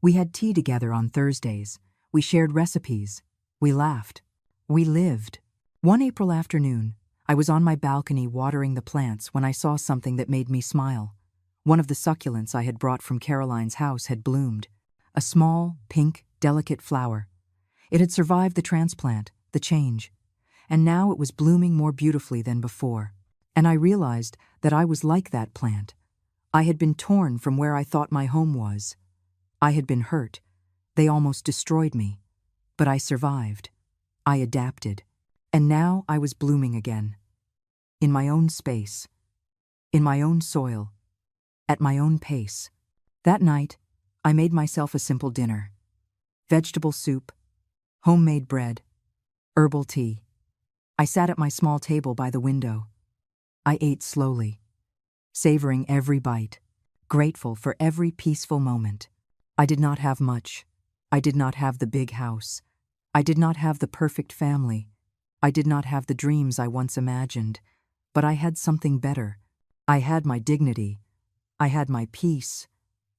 We had tea together on Thursdays. We shared recipes. We laughed. We lived. One April afternoon, I was on my balcony watering the plants when I saw something that made me smile. One of the succulents I had brought from Caroline's house had bloomed. A small, pink, delicate flower. It had survived the transplant, the change, and now it was blooming more beautifully than before. And I realized that I was like that plant. I had been torn from where I thought my home was. I had been hurt. They almost destroyed me. But I survived. I adapted. And now I was blooming again. In my own space. In my own soil. At my own pace. That night, I made myself a simple dinner. Vegetable soup, homemade bread, herbal tea. I sat at my small table by the window. I ate slowly, savoring every bite, grateful for every peaceful moment. I did not have much. I did not have the big house. I did not have the perfect family. I did not have the dreams I once imagined. But I had something better. I had my dignity. I had my peace.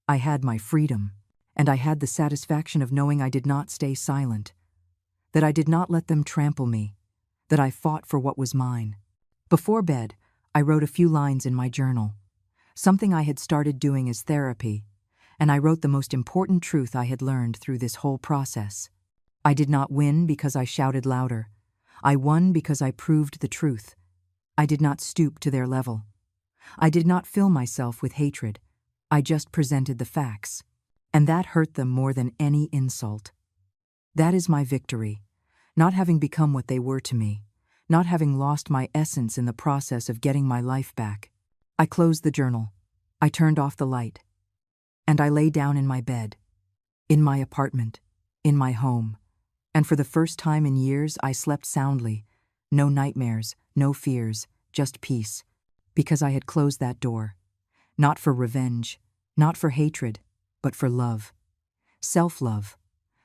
I had my freedom. And I had the satisfaction of knowing I did not stay silent, that I did not let them trample me, that I fought for what was mine. Before bed, I wrote a few lines in my journal, something I had started doing as therapy, and I wrote the most important truth I had learned through this whole process. I did not win because I shouted louder. I won because I proved the truth. I did not stoop to their level. I did not fill myself with hatred. I just presented the facts. And that hurt them more than any insult. That is my victory, not having become what they were to me, not having lost my essence in the process of getting my life back. I closed the journal. I turned off the light. And I lay down in my bed, in my apartment, in my home. And for the first time in years, I slept soundly. No nightmares, no fears, just peace. Because I had closed that door. Not for revenge, not for hatred, but for love. Self-love.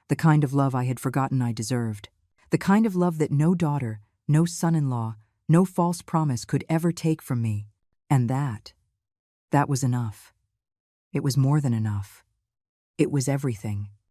The kind of love I had forgotten I deserved. The kind of love that no daughter, no son-in-law, no false promise could ever take from me. And that was enough. It was more than enough. It was everything.